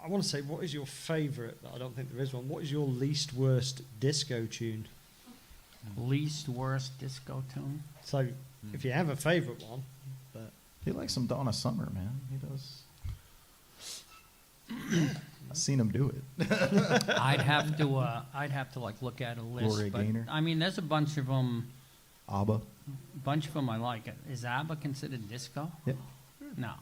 D: I want to say, what is your favourite? I don't think there is one. What is your least worst disco tune?
E: Least worst disco tune?
D: So if you have a favourite one, but
B: He likes some Donna Summer, man. He does. I've seen him do it.
E: I'd have to like look at a list.
B: Gloria
E: but,
B: Gaynor.
E: I mean, there's a bunch of them.
B: ABBA.
E: I like. Is ABBA considered disco?
B: Yep.
E: No.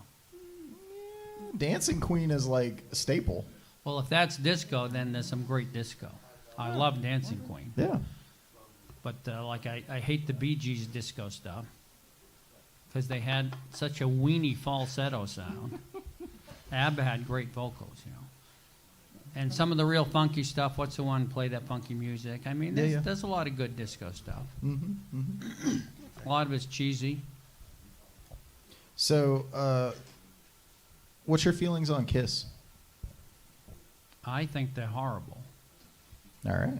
B: Dancing Queen is like a staple.
E: Well, if that's disco, then there's some great disco. I love Dancing Queen.
B: Yeah.
E: But I hate the Bee Gees disco stuff because they had such a weenie falsetto sound. ABBA had great vocals, And some of the real funky stuff, what's the one, Play That Funky Music? I mean, there's a lot of good disco stuff.
B: Mm-hmm, mm-hmm.
E: A lot of it's cheesy.
B: So, what's your feelings on Kiss?
E: I think they're horrible.
B: All right.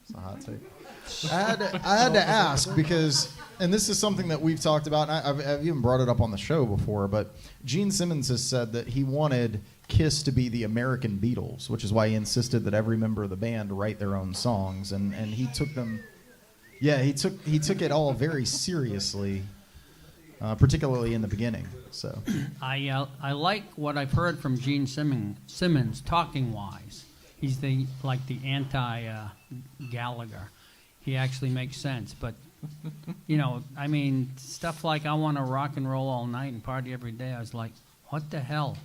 B: It's a hot take. I had to ask because, and this is something that we've talked about, and I've even brought it up on the show before, but Gene Simmons has said that he wanted Kiss to be the American Beatles, which is why he insisted that every member of the band write their own songs, and he took them, he took it all very seriously, particularly in the beginning. So
E: I like what I've heard from Gene Simmons talking wise. He's the anti Gallagher. He actually makes sense, but I mean, stuff like I want to rock and roll all night and party every day. I was like, what the hell?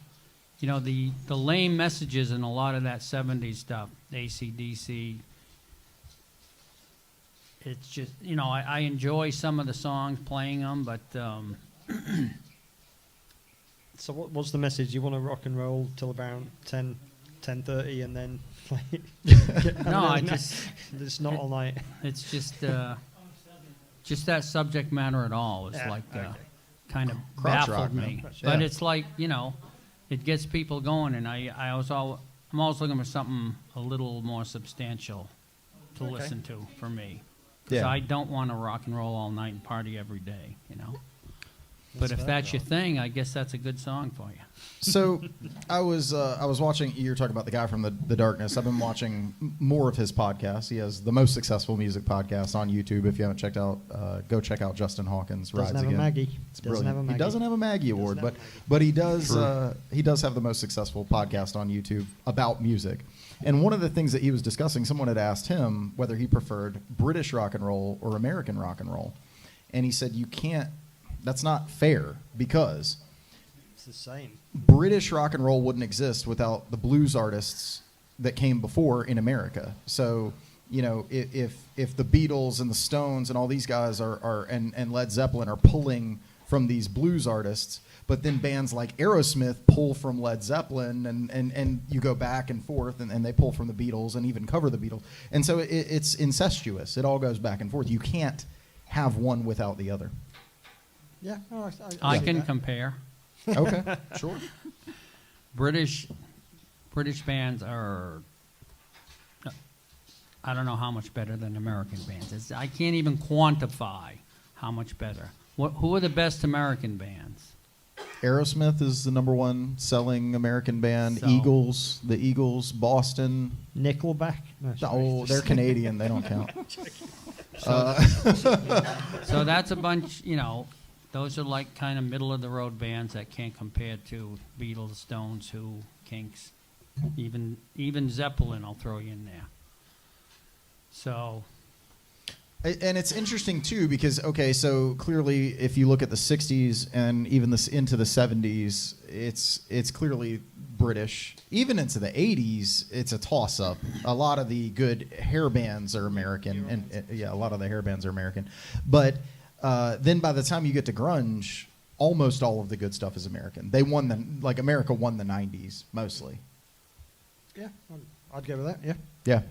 E: The lame messages in a lot of that 70s stuff, AC/DC. It's just, I enjoy some of the songs, playing them, but
D: so what was the message? You want to rock and roll till about 10:30 and then play? It's not all night.
E: It's just that subject matter at all is kind of
B: Crotch
E: baffled
B: rock,
E: me.
B: man.
E: But
B: Yeah.
E: it's like, it gets people going, and I'm always looking for something a little more substantial to listen to for me. Because
B: Yeah.
E: I don't want to rock and roll all night and party every day, But if
D: fair.
E: that's your thing, I guess that's a good song for you.
B: So I was watching. You're talking about the guy from the Darkness. I've been watching more of his podcasts. He has the most successful music podcast on YouTube. If you haven't checked out, go check out Justin Hawkins.
D: Doesn't
B: Rides
D: have a
B: Again.
D: Maggie.
B: It's
D: Doesn't
B: brilliant.
D: have a Maggie.
B: He doesn't have a Maggie award,
D: have a
B: but he does have the most successful podcast on YouTube about music. And one of the things that he was discussing, someone had asked him whether he preferred British rock and roll or American rock and roll, and he said you can't. That's not fair because
D: it's the same.
B: British rock and roll wouldn't exist without the blues artists that came before in America. So, you know, if the Beatles and the Stones and all these guys and Led Zeppelin are pulling from these blues artists, but then bands like Aerosmith pull from Led Zeppelin, and you go back and forth, and they pull from the Beatles and even cover the Beatles. And so it's incestuous. It all goes back and forth. You can't have one without the other.
D: Yeah,
E: I
D: see
E: can
D: that.
E: compare.
B: Okay, sure.
E: British bands are, I don't know how much better than American bands. I can't even quantify how much better. Who are the best American bands?
B: Aerosmith is the #1 selling American band.
E: So-
B: The Eagles, Boston.
D: Nickelback. No, sorry.
B: Oh, they're Canadian. They don't count.
E: So that's a bunch, you know, those are like kind of middle of the road bands that can't compare to Beatles, Stones, Who, Kinks, even Zeppelin I'll throw you in there. So
B: And it's interesting too because okay, so clearly if you look at the '60s and even this into the '70s, it's clearly British. Even into the '80s, it's a toss-up. A lot of the good hair bands are American, and yeah, a lot of the hair bands are American. But then by the time you get to grunge, almost all of the good stuff is American. They won America won the '90s mostly.
D: Yeah, I'd go with that. Yeah.
B: Yeah,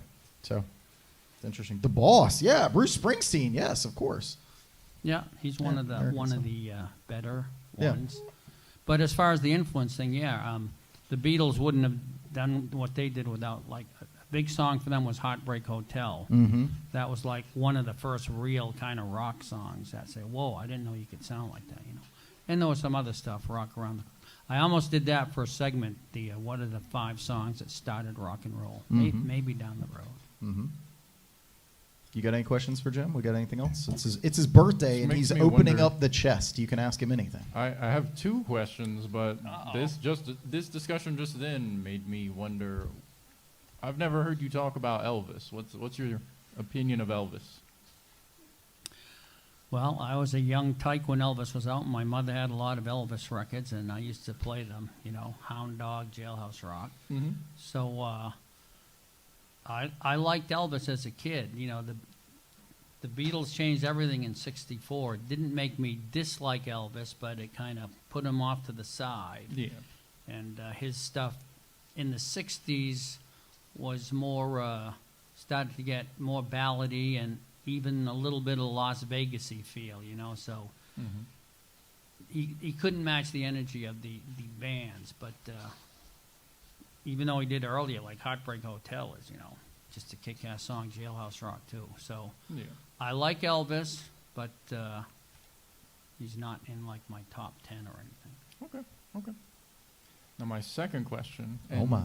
B: so it's interesting. The Boss, yeah, Bruce Springsteen, yes, of course.
E: yeah, he's one of the
B: American
E: better
B: Yeah.
E: ones. But as far as the influence thing, yeah, the Beatles wouldn't have done what they did without, like, a big song for them was Heartbreak Hotel.
B: Mm-hmm.
E: That was like one of the first real kind of rock songs that say, whoa, I didn't know you could sound like that, you know. And there was some other stuff, rock around the... I almost did that for a segment, the what are the 5 songs that started rock and roll?
B: Mhm.
E: Maybe down the road.
B: Mm-hmm. You got any questions for Jim? We got anything else? It's his birthday,
C: This
B: and
C: makes
B: he's
C: me
B: opening
C: wonder-
B: up the chest. You can ask him anything.
C: I have 2 questions, but
E: Uh-oh.
C: this discussion just then made me wonder. I've never heard you talk about Elvis. What's your opinion of Elvis?
E: Well, I was a young tyke when Elvis was out. My mother had a lot of Elvis records, and I used to play them, you know, Hound Dog, Jailhouse Rock.
C: Mm-hmm.
E: So I liked Elvis as a kid. You know, the Beatles changed everything in '64. It didn't make me dislike Elvis, but it kind of put him off to the side.
C: Yeah.
E: And his stuff in the '60s was more, started to get more ballady and even a little bit of Las Vegas-y feel, you know. So
C: Mm-hmm.
E: he couldn't match the energy of the bands, but even though he did earlier, like Heartbreak Hotel is, you know, just a kick-ass song, Jailhouse Rock too. So
C: Yeah.
E: I like Elvis, but he's not in like my top 10 or anything.
C: Okay. Now my second question.
B: Oh
C: and
B: my.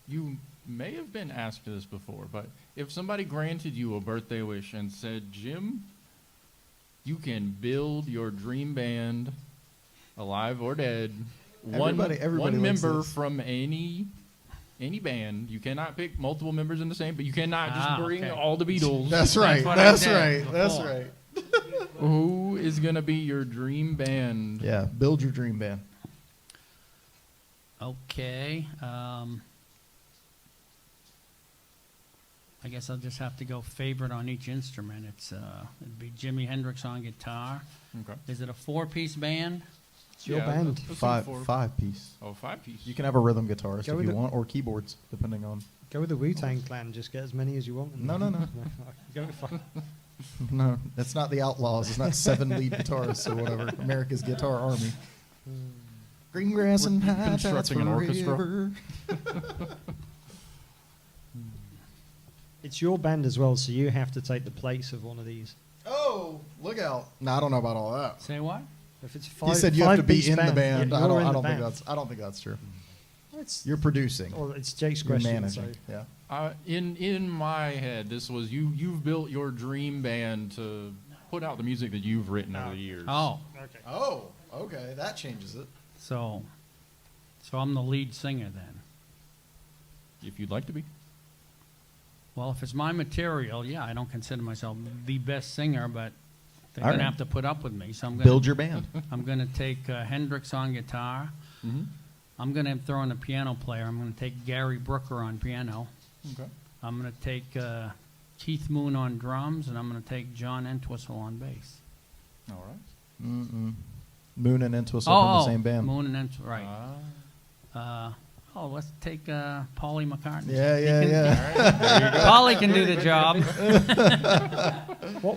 C: You may have been asked this before, but if somebody granted you a birthday wish and said, Jim, you can build your dream band, alive or dead,
B: Everybody
C: one
B: likes
C: member
B: this.
C: from any band. You cannot pick multiple members in the same, but you cannot just bring
E: okay.
C: all the Beatles.
B: That's right.
E: what I
B: That's
E: said
B: right. That's
E: before.
B: right.
C: Who is going to be your dream band?
B: Yeah, build your dream band.
E: Okay. I guess I'll just have to go favorite on each instrument. It'd be Jimi Hendrix on guitar.
C: Okay.
E: Is it a 4-piece band?
D: It's your band.
C: let's do
B: Five
C: 4.
B: piece.
C: Oh, 5-piece.
B: You can have a rhythm guitarist
D: Go
B: if
D: with
B: you
D: it.
B: want, or keyboards, depending on.
D: Go with the Wu-Tang Clan. Just get as many as you want.
B: No.
D: Go with 5.
B: No, it's not the Outlaws. It's not 7 lead guitarists or whatever. America's Guitar Army. Green grass and
C: We're
B: high tides
C: constructing an orchestra.
B: forever.
D: It's your band as well, so you have to take the place of one of these.
B: Oh, look out! No, I don't know about all that.
E: Say what?
D: If it's
B: He said you have to be
D: five-piece
B: in the band.
D: yeah,
B: I
D: you're
B: don't.
D: in
B: I
D: the
B: don't think
D: band.
B: that's. I don't think that's true.
D: It's,
B: You're producing.
D: or it's Jake's
B: You're
D: question.
B: managing.
D: So.
B: Yeah.
C: In my head, this was you've built your dream band to put out the music that you've written over the years.
E: Oh,
D: Okay.
B: Oh, okay. That changes it.
E: so I'm the lead singer then.
C: If you'd like to be.
E: Well, if it's my material, yeah, I don't consider myself the best singer, but they're
B: All
E: going to
B: right.
E: have to put up with me. So I'm going
B: Build your band.
E: I'm going to take Hendrix on guitar.
C: Mm-hmm.
E: I'm going to throw in a piano player. I'm going to take Gary Brooker on piano.
C: Okay.
E: I'm going to take Keith Moon on drums, and I'm going to take John Entwistle on bass.
C: All right.
B: Mm-mm. Moon and Entwistle from the same band.
E: Moon and Entwistle, right.
C: Ah.
E: Let's take Paulie McCartney.
B: Yeah.
C: All right. There you go.
E: Paulie can do the job.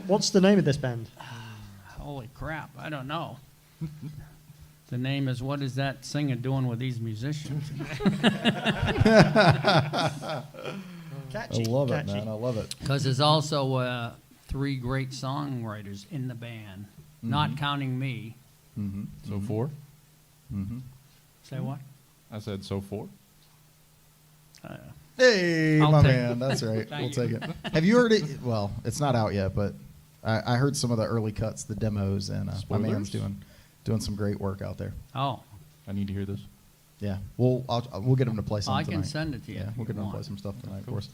D: What's the name of this band?
E: Holy crap, I don't know. The name is What Is That Singer Doing with These Musicians?
D: Catchy.
B: I love it,
D: catchy.
B: man. I love it.
E: Because there's also 3 great songwriters in the band, not counting me.
B: Mm-hmm.
C: So 4?
B: Mm-hmm.
E: Say what?
C: I said so 4.
B: Hey,
E: I'll
B: my
E: take
B: man.
E: it.
B: That's right.
E: Thank
B: We'll
E: you.
B: take it. Have you heard it? Well, it's not out yet, but I heard some of the early cuts, the demos, and my man's
C: Spoilers?
B: doing some great work out there.
E: Oh,
C: I need to hear this.
B: Yeah, we'll get him to play some
E: I
B: tonight.
E: can send it to you.
B: Yeah,
E: if
B: we'll
E: you
B: get him to play
E: want.
B: some stuff tonight, of
C: Cool.
B: course.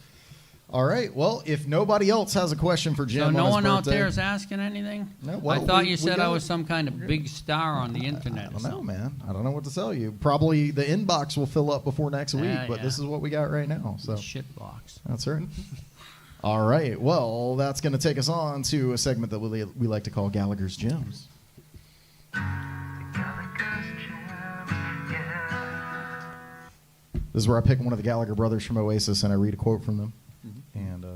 B: All right. Well, if nobody else has a question for Jim,
E: So
B: on
E: no
B: his
E: one out
B: birthday-
E: there is asking anything?
B: No, well,
E: I thought
B: we
E: you said
B: got
E: I was
B: it.
E: some kind of big star on the
B: I
E: internet.
B: don't know, man. I don't know what to tell you. Probably the inbox will fill up before next week, but
E: Yeah.
B: this is what we got right now. So
E: Shit box.
B: that's right. All right. Well, that's going to take us on to a segment that we like to call Gallagher's Gems. This is where I pick one of the Gallagher brothers from Oasis and I read a quote from them. And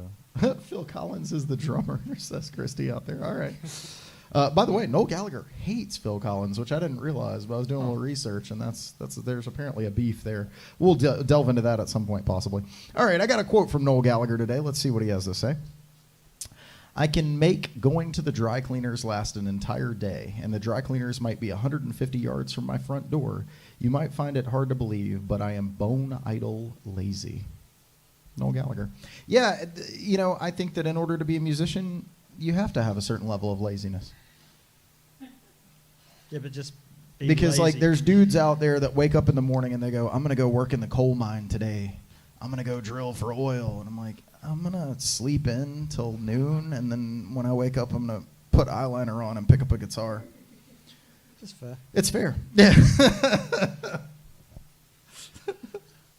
B: Phil Collins is the drummer, says Christy out there. All right. By the way, Noel Gallagher hates Phil Collins, which I didn't realize, but I was doing a little research, and there's apparently a beef there. We'll delve into that at some point, possibly. All right, I got a quote from Noel Gallagher today. Let's see what he has to say. I can make going to the dry cleaners last an entire day, and the dry cleaners might be 150 yards from my front door. You might find it hard to believe, but I am bone idle lazy. Noel Gallagher. Yeah, I think that in order to be a musician, you have to have a certain level of laziness.
D: Yeah, but just be
B: Because
D: lazy.
B: there's dudes out there that wake up in the morning and they go, I'm going to go work in the coal mine today. I'm going to go drill for oil. And I'm like, I'm going to sleep in till noon, and then when I wake up, I'm going to put eyeliner on and pick up a guitar.
D: Just fair.
B: It's fair. Yeah.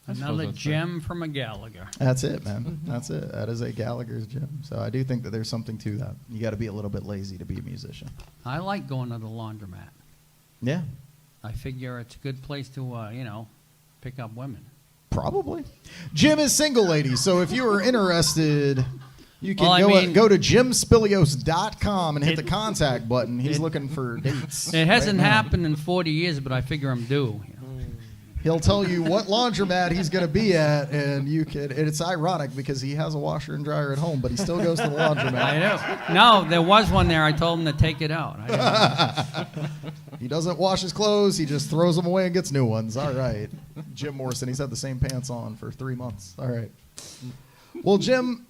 E: Another
C: that's
E: gem from a Gallagher.
B: That's it, man. That's it. That is a Gallagher's gem. So I do think that there's something to that. You got to be a little bit lazy to be a musician.
E: I like going to the laundromat.
B: Yeah,
E: I figure it's a good place to, pick up women.
B: probably. Jim is single, ladies. So if you are interested, you can
E: Well,
B: go to jimspilios.com and hit the contact button. He's looking for dates.
E: It hasn't
B: right now.
E: happened in 40 years, but I figure I'm due.
B: He'll tell you what laundromat he's going to be at, and you can. And it's ironic because he has a washer and dryer at home, but he still goes to the laundromat.
E: I know. No, there was one there. I told him to take it out.
B: He doesn't wash his clothes. He just throws them away and gets new ones. All right. Jim Morrison, he's had the same pants on for 3 months. All right. Well, Jim,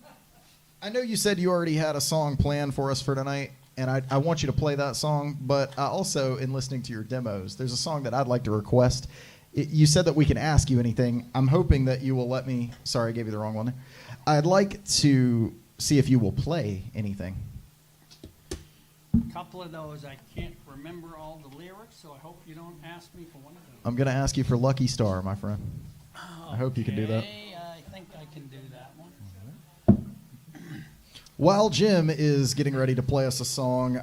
B: I know you said you already had a song planned for us for tonight, and I want you to play that song, but also in listening to your demos, there's a song that I'd like to request. You said that we can ask you anything. I'm hoping that you will let me. Sorry, I gave you the wrong one. I'd like to see if you will play anything.
E: A couple of those, I can't remember all the lyrics, so I hope you don't ask me for one of them.
B: I'm going to ask you for Lucky Star, my friend. I hope you can do that.
E: Okay, I think I can do that one.
B: While Jim is getting ready to play us a song,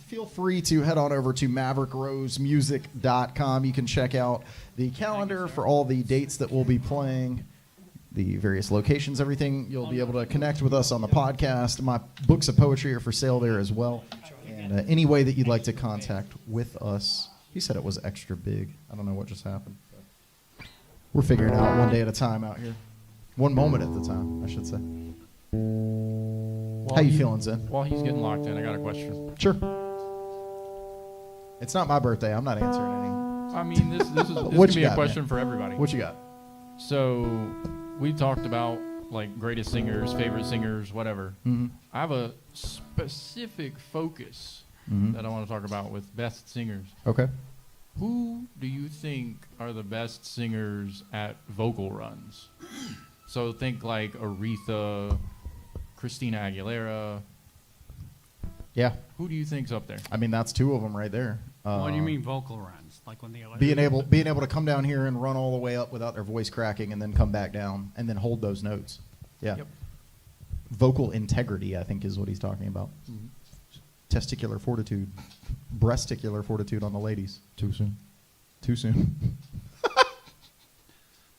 B: feel free to head on over to MaverickRoseMusic.com. You can check out the calendar for all the dates that we'll be playing, the various locations, everything. You'll be able to connect with us on the podcast. My books of poetry are for sale there as well. And any way that you'd like to contact with us. He said it was extra big. I don't know what just happened. We're figuring it out one day at a time out here. One moment at the time, I should say. How you feeling, Zen?
C: While he's getting locked in, I got a question.
B: Sure. It's not my birthday. I'm not answering any.
C: I mean, this is
B: What
C: going
B: you
C: to be a
B: got,
C: question
B: man?
C: for everybody.
B: What you got?
C: So we talked about greatest singers, favorite singers, whatever.
B: Mm-hmm.
C: I have a specific focus
B: Mm-hmm.
C: that I want to talk about with best singers.
B: Okay.
C: Who do you think are the best singers at vocal runs? So think like Aretha, Christina Aguilera.
B: Yeah.
C: Who do you think's up there?
B: I mean, that's two of them right there.
E: What do you mean vocal runs? Like when they
B: Being able to come down here and run all the way up without their voice cracking, and then come back down and then hold those notes. Yeah.
C: Yep.
B: Vocal integrity, I think, is what he's talking about.
C: Mhm.
B: Testicular fortitude, breasticular fortitude on the ladies.
C: Too soon.
B: Too soon.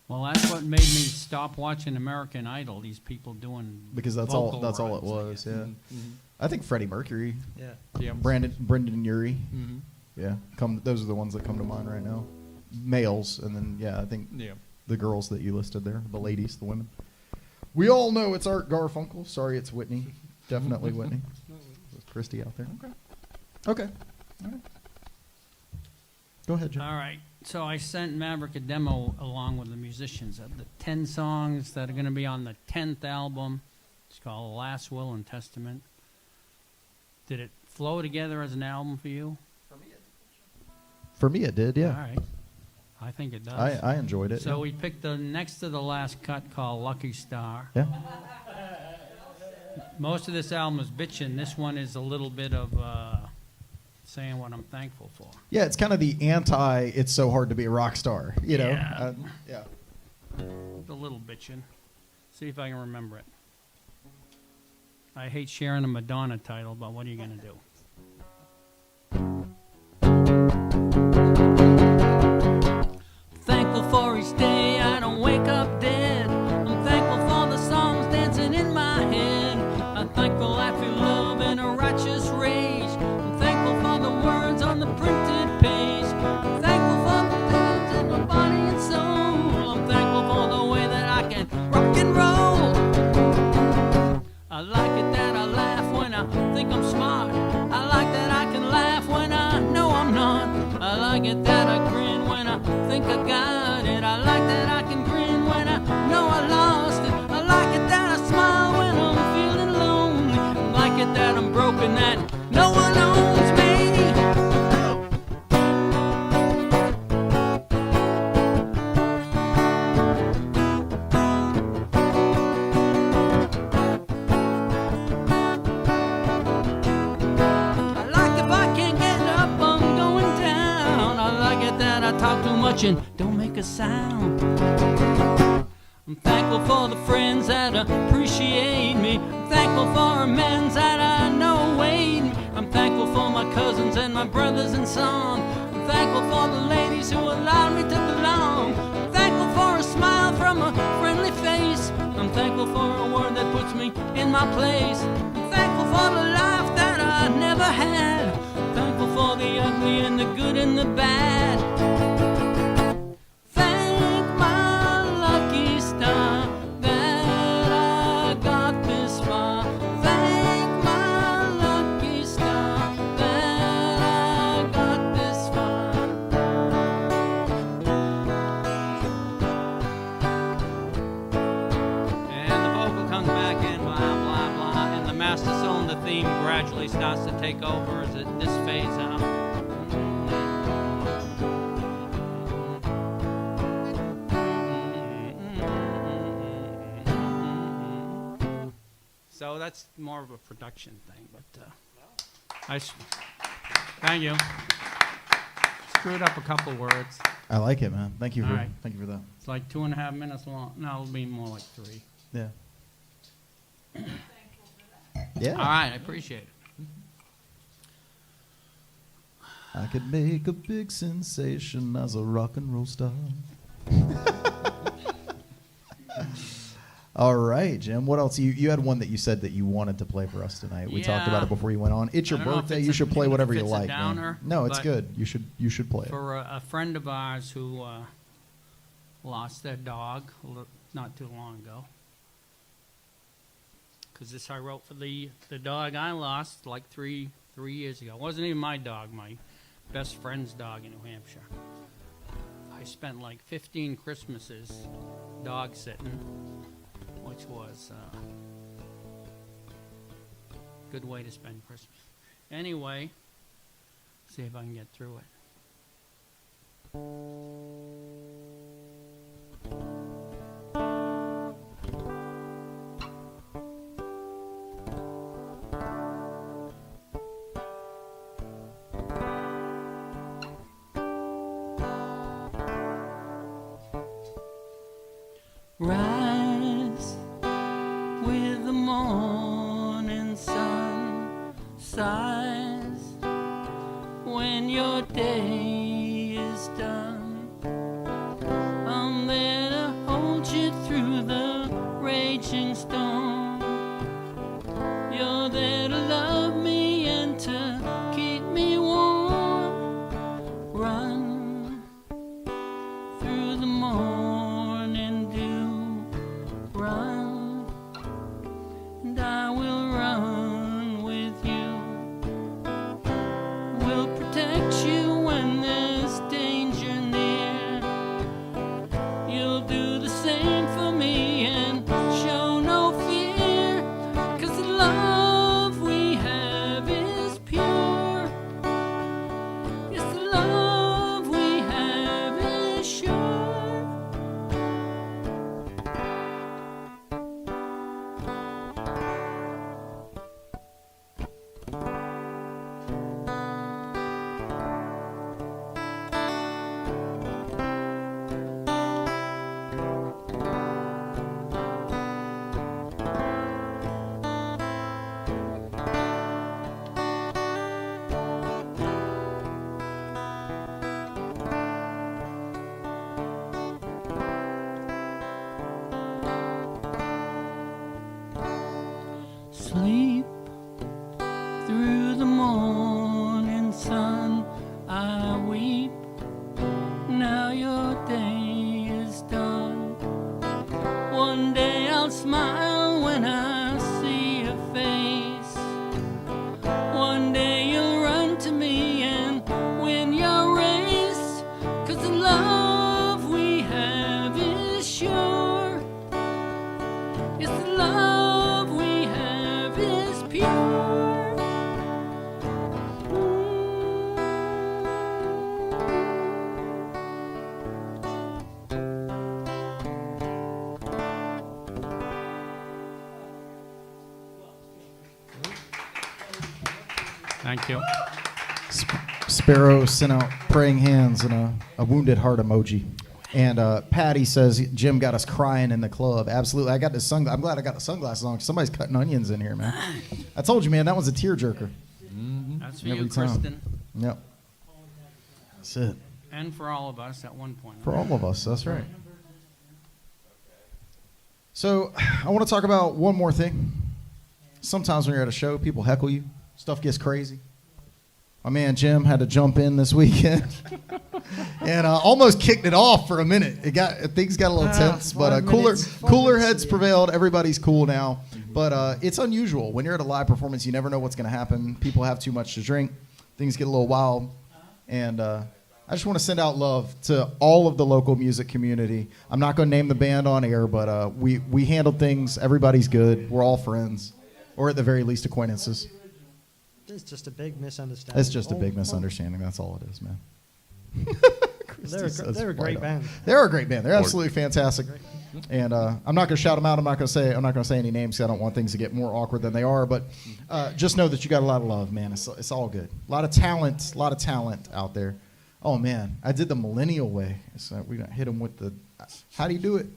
E: Well, that's what made me stop watching American Idol. These people doing
B: Because that's
E: vocal
B: all it
E: runs, I
B: was.
E: guess.
B: Yeah.
C: Mhm.
B: I think Freddie Mercury,
D: Yeah.
C: Yeah.
B: Brendan Urie.
C: Mhm.
B: Yeah, those are the ones that come to mind right now. Males, and then I think
C: Yeah.
B: the girls that you listed there, the ladies, the women. We all know it's Art Garfunkel. Sorry, it's Whitney. Definitely Whitney. There's Christy out there.
C: Okay.
B: Okay. All right. Go ahead, Jim.
E: All right. So I sent Maverick a demo along with the musicians of the 10 songs that are going to be on the 10th album. It's called Last Will and Testament. Did it flow together as an album for you?
B: For me, it did. Yeah,
E: All right. I think it does.
B: I enjoyed it.
E: So
B: yeah.
E: we picked the next to the last cut called Lucky Star.
B: Yeah.
E: Most of this album is bitchin'. This one is a little bit of saying what I'm thankful for.
B: Yeah, it's kind of the anti. It's so hard to be a rock star. You know.
E: Yeah.
B: Yeah.
E: A little bitchin'. See if I can remember it. I hate sharing a Madonna title, but what are you going to do? Thankful for each day I don't wake up dead. I'm thankful for the songs dancing in my head. I'm thankful I feel love and a righteous rage. I'm thankful for the words on the printed page. I'm thankful for the things in my body and soul. I'm thankful for the way that I can rock and roll. I like it that I laugh when I think I'm smart. I like that I can laugh when I know I'm not. I like it that I grin when I think I got it. I like that I can grin when I know I lost it. I like it that I smile when I'm feeling lonely. I like it that I'm broken, that no one owns me. I like if I can't get up, I'm going down. I like it that I talk too much and don't make a sound. I'm thankful for the friends that appreciate me. I'm thankful for amends that I know wait me. I'm thankful for my cousins and my brothers and sons. I'm thankful for the ladies who allowed me to belong. I'm thankful for a smile from a friendly face. I'm thankful for a word that puts me in my place. I'm thankful for the life that I never had. I'm thankful for the ugly and the good and the bad. Thank my lucky star that I got this far. Thank my lucky star that I got this far. And the vocal comes back in, blah, blah, blah. And the master cylinder theme gradually starts to take over as this fades out. So that's more of a production thing, but thank you. Screwed up a couple words.
B: I like it, man. Thank you for
E: All right.
B: thank you for that.
E: It's like 2.5 minutes long. No, it'll be more like 3.
B: Yeah. Yeah.
E: All right, I appreciate it.
B: I could make a big sensation as a rock and roll star. All right, Jim. What else? You had one that you said that you wanted to play for us tonight. We talked about
E: Yeah.
B: it before you went on. It's your
E: I don't know if
B: birthday.
E: it's
B: You should play whatever
E: if
B: you
E: it's a
B: like. man.
E: downer,
B: No, it's
E: but
B: good. You should play it.
E: For a friend of ours who lost their dog not too long ago. Because this I wrote for the dog I lost like three years ago. It wasn't even my dog, my best friend's dog in New Hampshire. I spent like 15 Christmases dog sitting, which was a good way to spend Christmas. Anyway, see if I can get through it. sighs when your day is done. I'm there to hold you through the raging storm. You're there to love me and to keep me warm. Run through the morning dew. Run, and I will run with you. Will protect you when there's danger near. You'll do the same for me and show no fear. 'Cause the love we have is pure. Yes, the love we have is sure. Sleep through the morning sun. I weep. Now your day is done. One day I'll smile when I see your face. One day you'll run to me and win your race. 'Cause the love we have is sure. Yes, the love we have is pure. Thank you.
B: Sparrow sent out praying hands and a wounded heart emoji. And Patty says Jim got us crying in the club. Absolutely. I got the I'm glad I got the sunglasses on. 'Cause somebody's cutting onions in here, man. I told you, man, that was a tearjerker.
E: That's for
B: Every
E: you,
B: time.
E: Kristen.
B: Yep. That's it.
E: And for all of us at one point.
B: For all of us. That's right. So I want to talk about one more thing. Sometimes when you're at a show, people heckle you. Stuff gets crazy. My man Jim had to jump in this weekend and almost kicked it off for a minute. Things got a little tense, but cooler heads prevailed. Everybody's cool now, but it's unusual when you're at a live performance. You never know what's going to happen. People have too much to drink. Things get a little wild, and I just want to send out love to all of the local music community. I'm not going to name the band on air, but we handled things. Everybody's good. We're all friends, or at the very least acquaintances.
D: It's just a big misunderstanding.
B: It's just a big misunderstanding. That's all it is, man.
D: They're a great band.
B: They're a great band. They're absolutely fantastic. And I'm not going to shout them out. I'm not going to say any names. 'Cause I don't want things to get more awkward than they are. But just know that you got a lot of love, man. It's all good. A lot of talent out there. Oh man, I did the millennial way. So we hit them with the. How do you do it?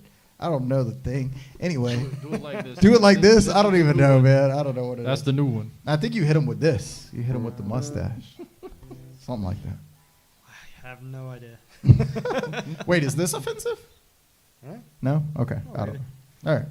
B: I don't know the thing. Anyway,
C: Do it like this.
B: do it like this. I don't even know, man. I don't know what it is.
C: That's the new one.
B: I think you hit him with this. You hit him with the mustache. Something like that.
D: I have no idea.
B: Wait, is this offensive?
D: Huh?
B: No? Okay.
D: Not
B: I don't
D: really.
B: know. All right.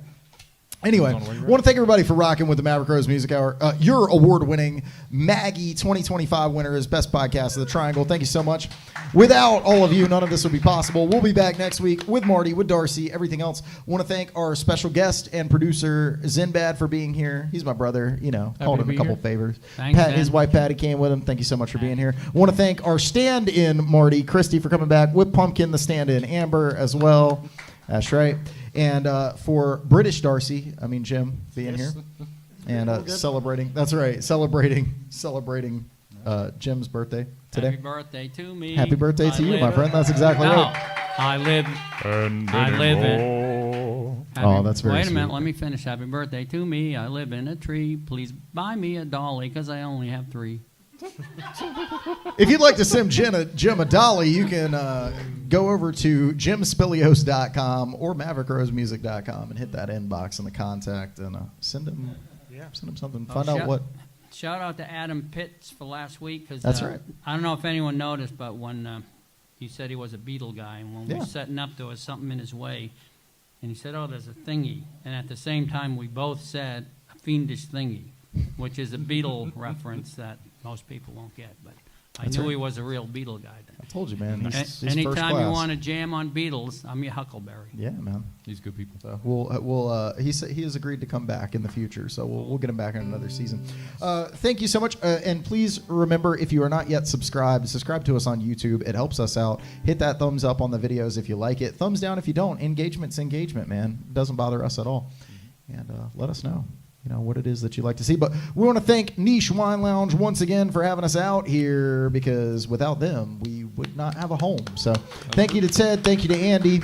B: Anyway,
C: Depends on where
B: I
C: you're
B: want to thank everybody for rocking with the Maverick Rose Music Hour. Your award-winning Maggie 2025 winner is Best Podcast of the Triangle. Thank you so much. Without all of you, none of this would be possible. We'll be back next week with Marty, with Darcy, everything else. I want to thank our special guest and producer, Zinbad, for being here. He's my brother, called
C: to
B: him a
C: be
B: couple
C: here.
B: favors.
E: Thanks,
B: His
E: Zen.
B: wife, Patty, came with him. Thank you so much for being here. I want to thank our stand-in, Marty, Christy, for coming back, with Pumpkin, the stand-in, Amber as well. That's right. And for British Darcy, Jim, being
D: Yes.
B: here and
D: All good.
B: celebrating. That's right, celebrating Jim's birthday today.
E: Happy birthday to me.
B: Happy birthday to you, my friend. That's exactly
E: No,
B: right.
E: I live in.
B: Oh, that's very
E: Wait a minute,
B: sweet.
E: let me finish. Happy birthday to me. I live in a tree. Please buy me a dolly because I only have 3.
B: If you'd like to send Jim a dolly, you can go over to jimspilios.com or maverickrosemusic.com and hit that inbox in the contact and send him something.
E: Oh,
B: Find out what.
E: shout out to Adam Pitts for last week. Cause,
B: That's right.
E: I don't know if anyone noticed, but when he said he was a Beatle guy, and when we
B: Yeah.
E: were setting up, there was something in his way. And he said, oh, there's a thingy. And at the same time, we both said a fiendish thingy, which is a Beatle reference that most people won't get. But I
B: That's
E: knew
B: right.
E: he was a real Beatle guy then.
B: I told you, man. He's first
E: Anytime
B: class.
E: you want to jam on Beatles, I'm your Huckleberry.
B: Yeah, man.
C: These good people.
B: So we'll he has agreed to come back in the future, so we'll get him back in another season. Thank you so much, and please remember, if you are not yet subscribed, subscribe to us on YouTube. It helps us out. Hit that thumbs up on the videos if you like it. Thumbs down if you don't. Engagement's engagement, man. It doesn't bother us at all. And let us know, what it is that you like to see. But we want to thank Niche Wine Lounge once again for having us out here, because without them, we would not have a home. So thank you to Ted. Thank you to Andy.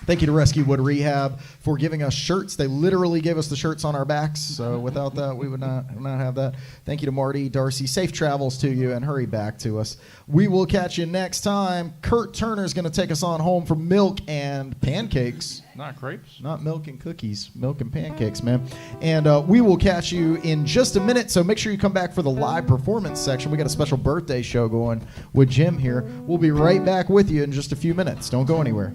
B: Thank you to Rescue Wood Rehab for giving us shirts. They literally gave us the shirts on our backs, so without that, we would not have that. Thank you to Marty, Darcy. Safe travels to you, and hurry back to us. We will catch you next time. Kurt Turner's going to take us on home for milk and pancakes.
C: Not crepes.
B: Not milk and cookies, milk and pancakes, man. And we will catch you in just a minute, so make sure you come back for the live performance section. We got a special birthday show going with Jim here. We'll be right back with you in just a few minutes. Don't go anywhere.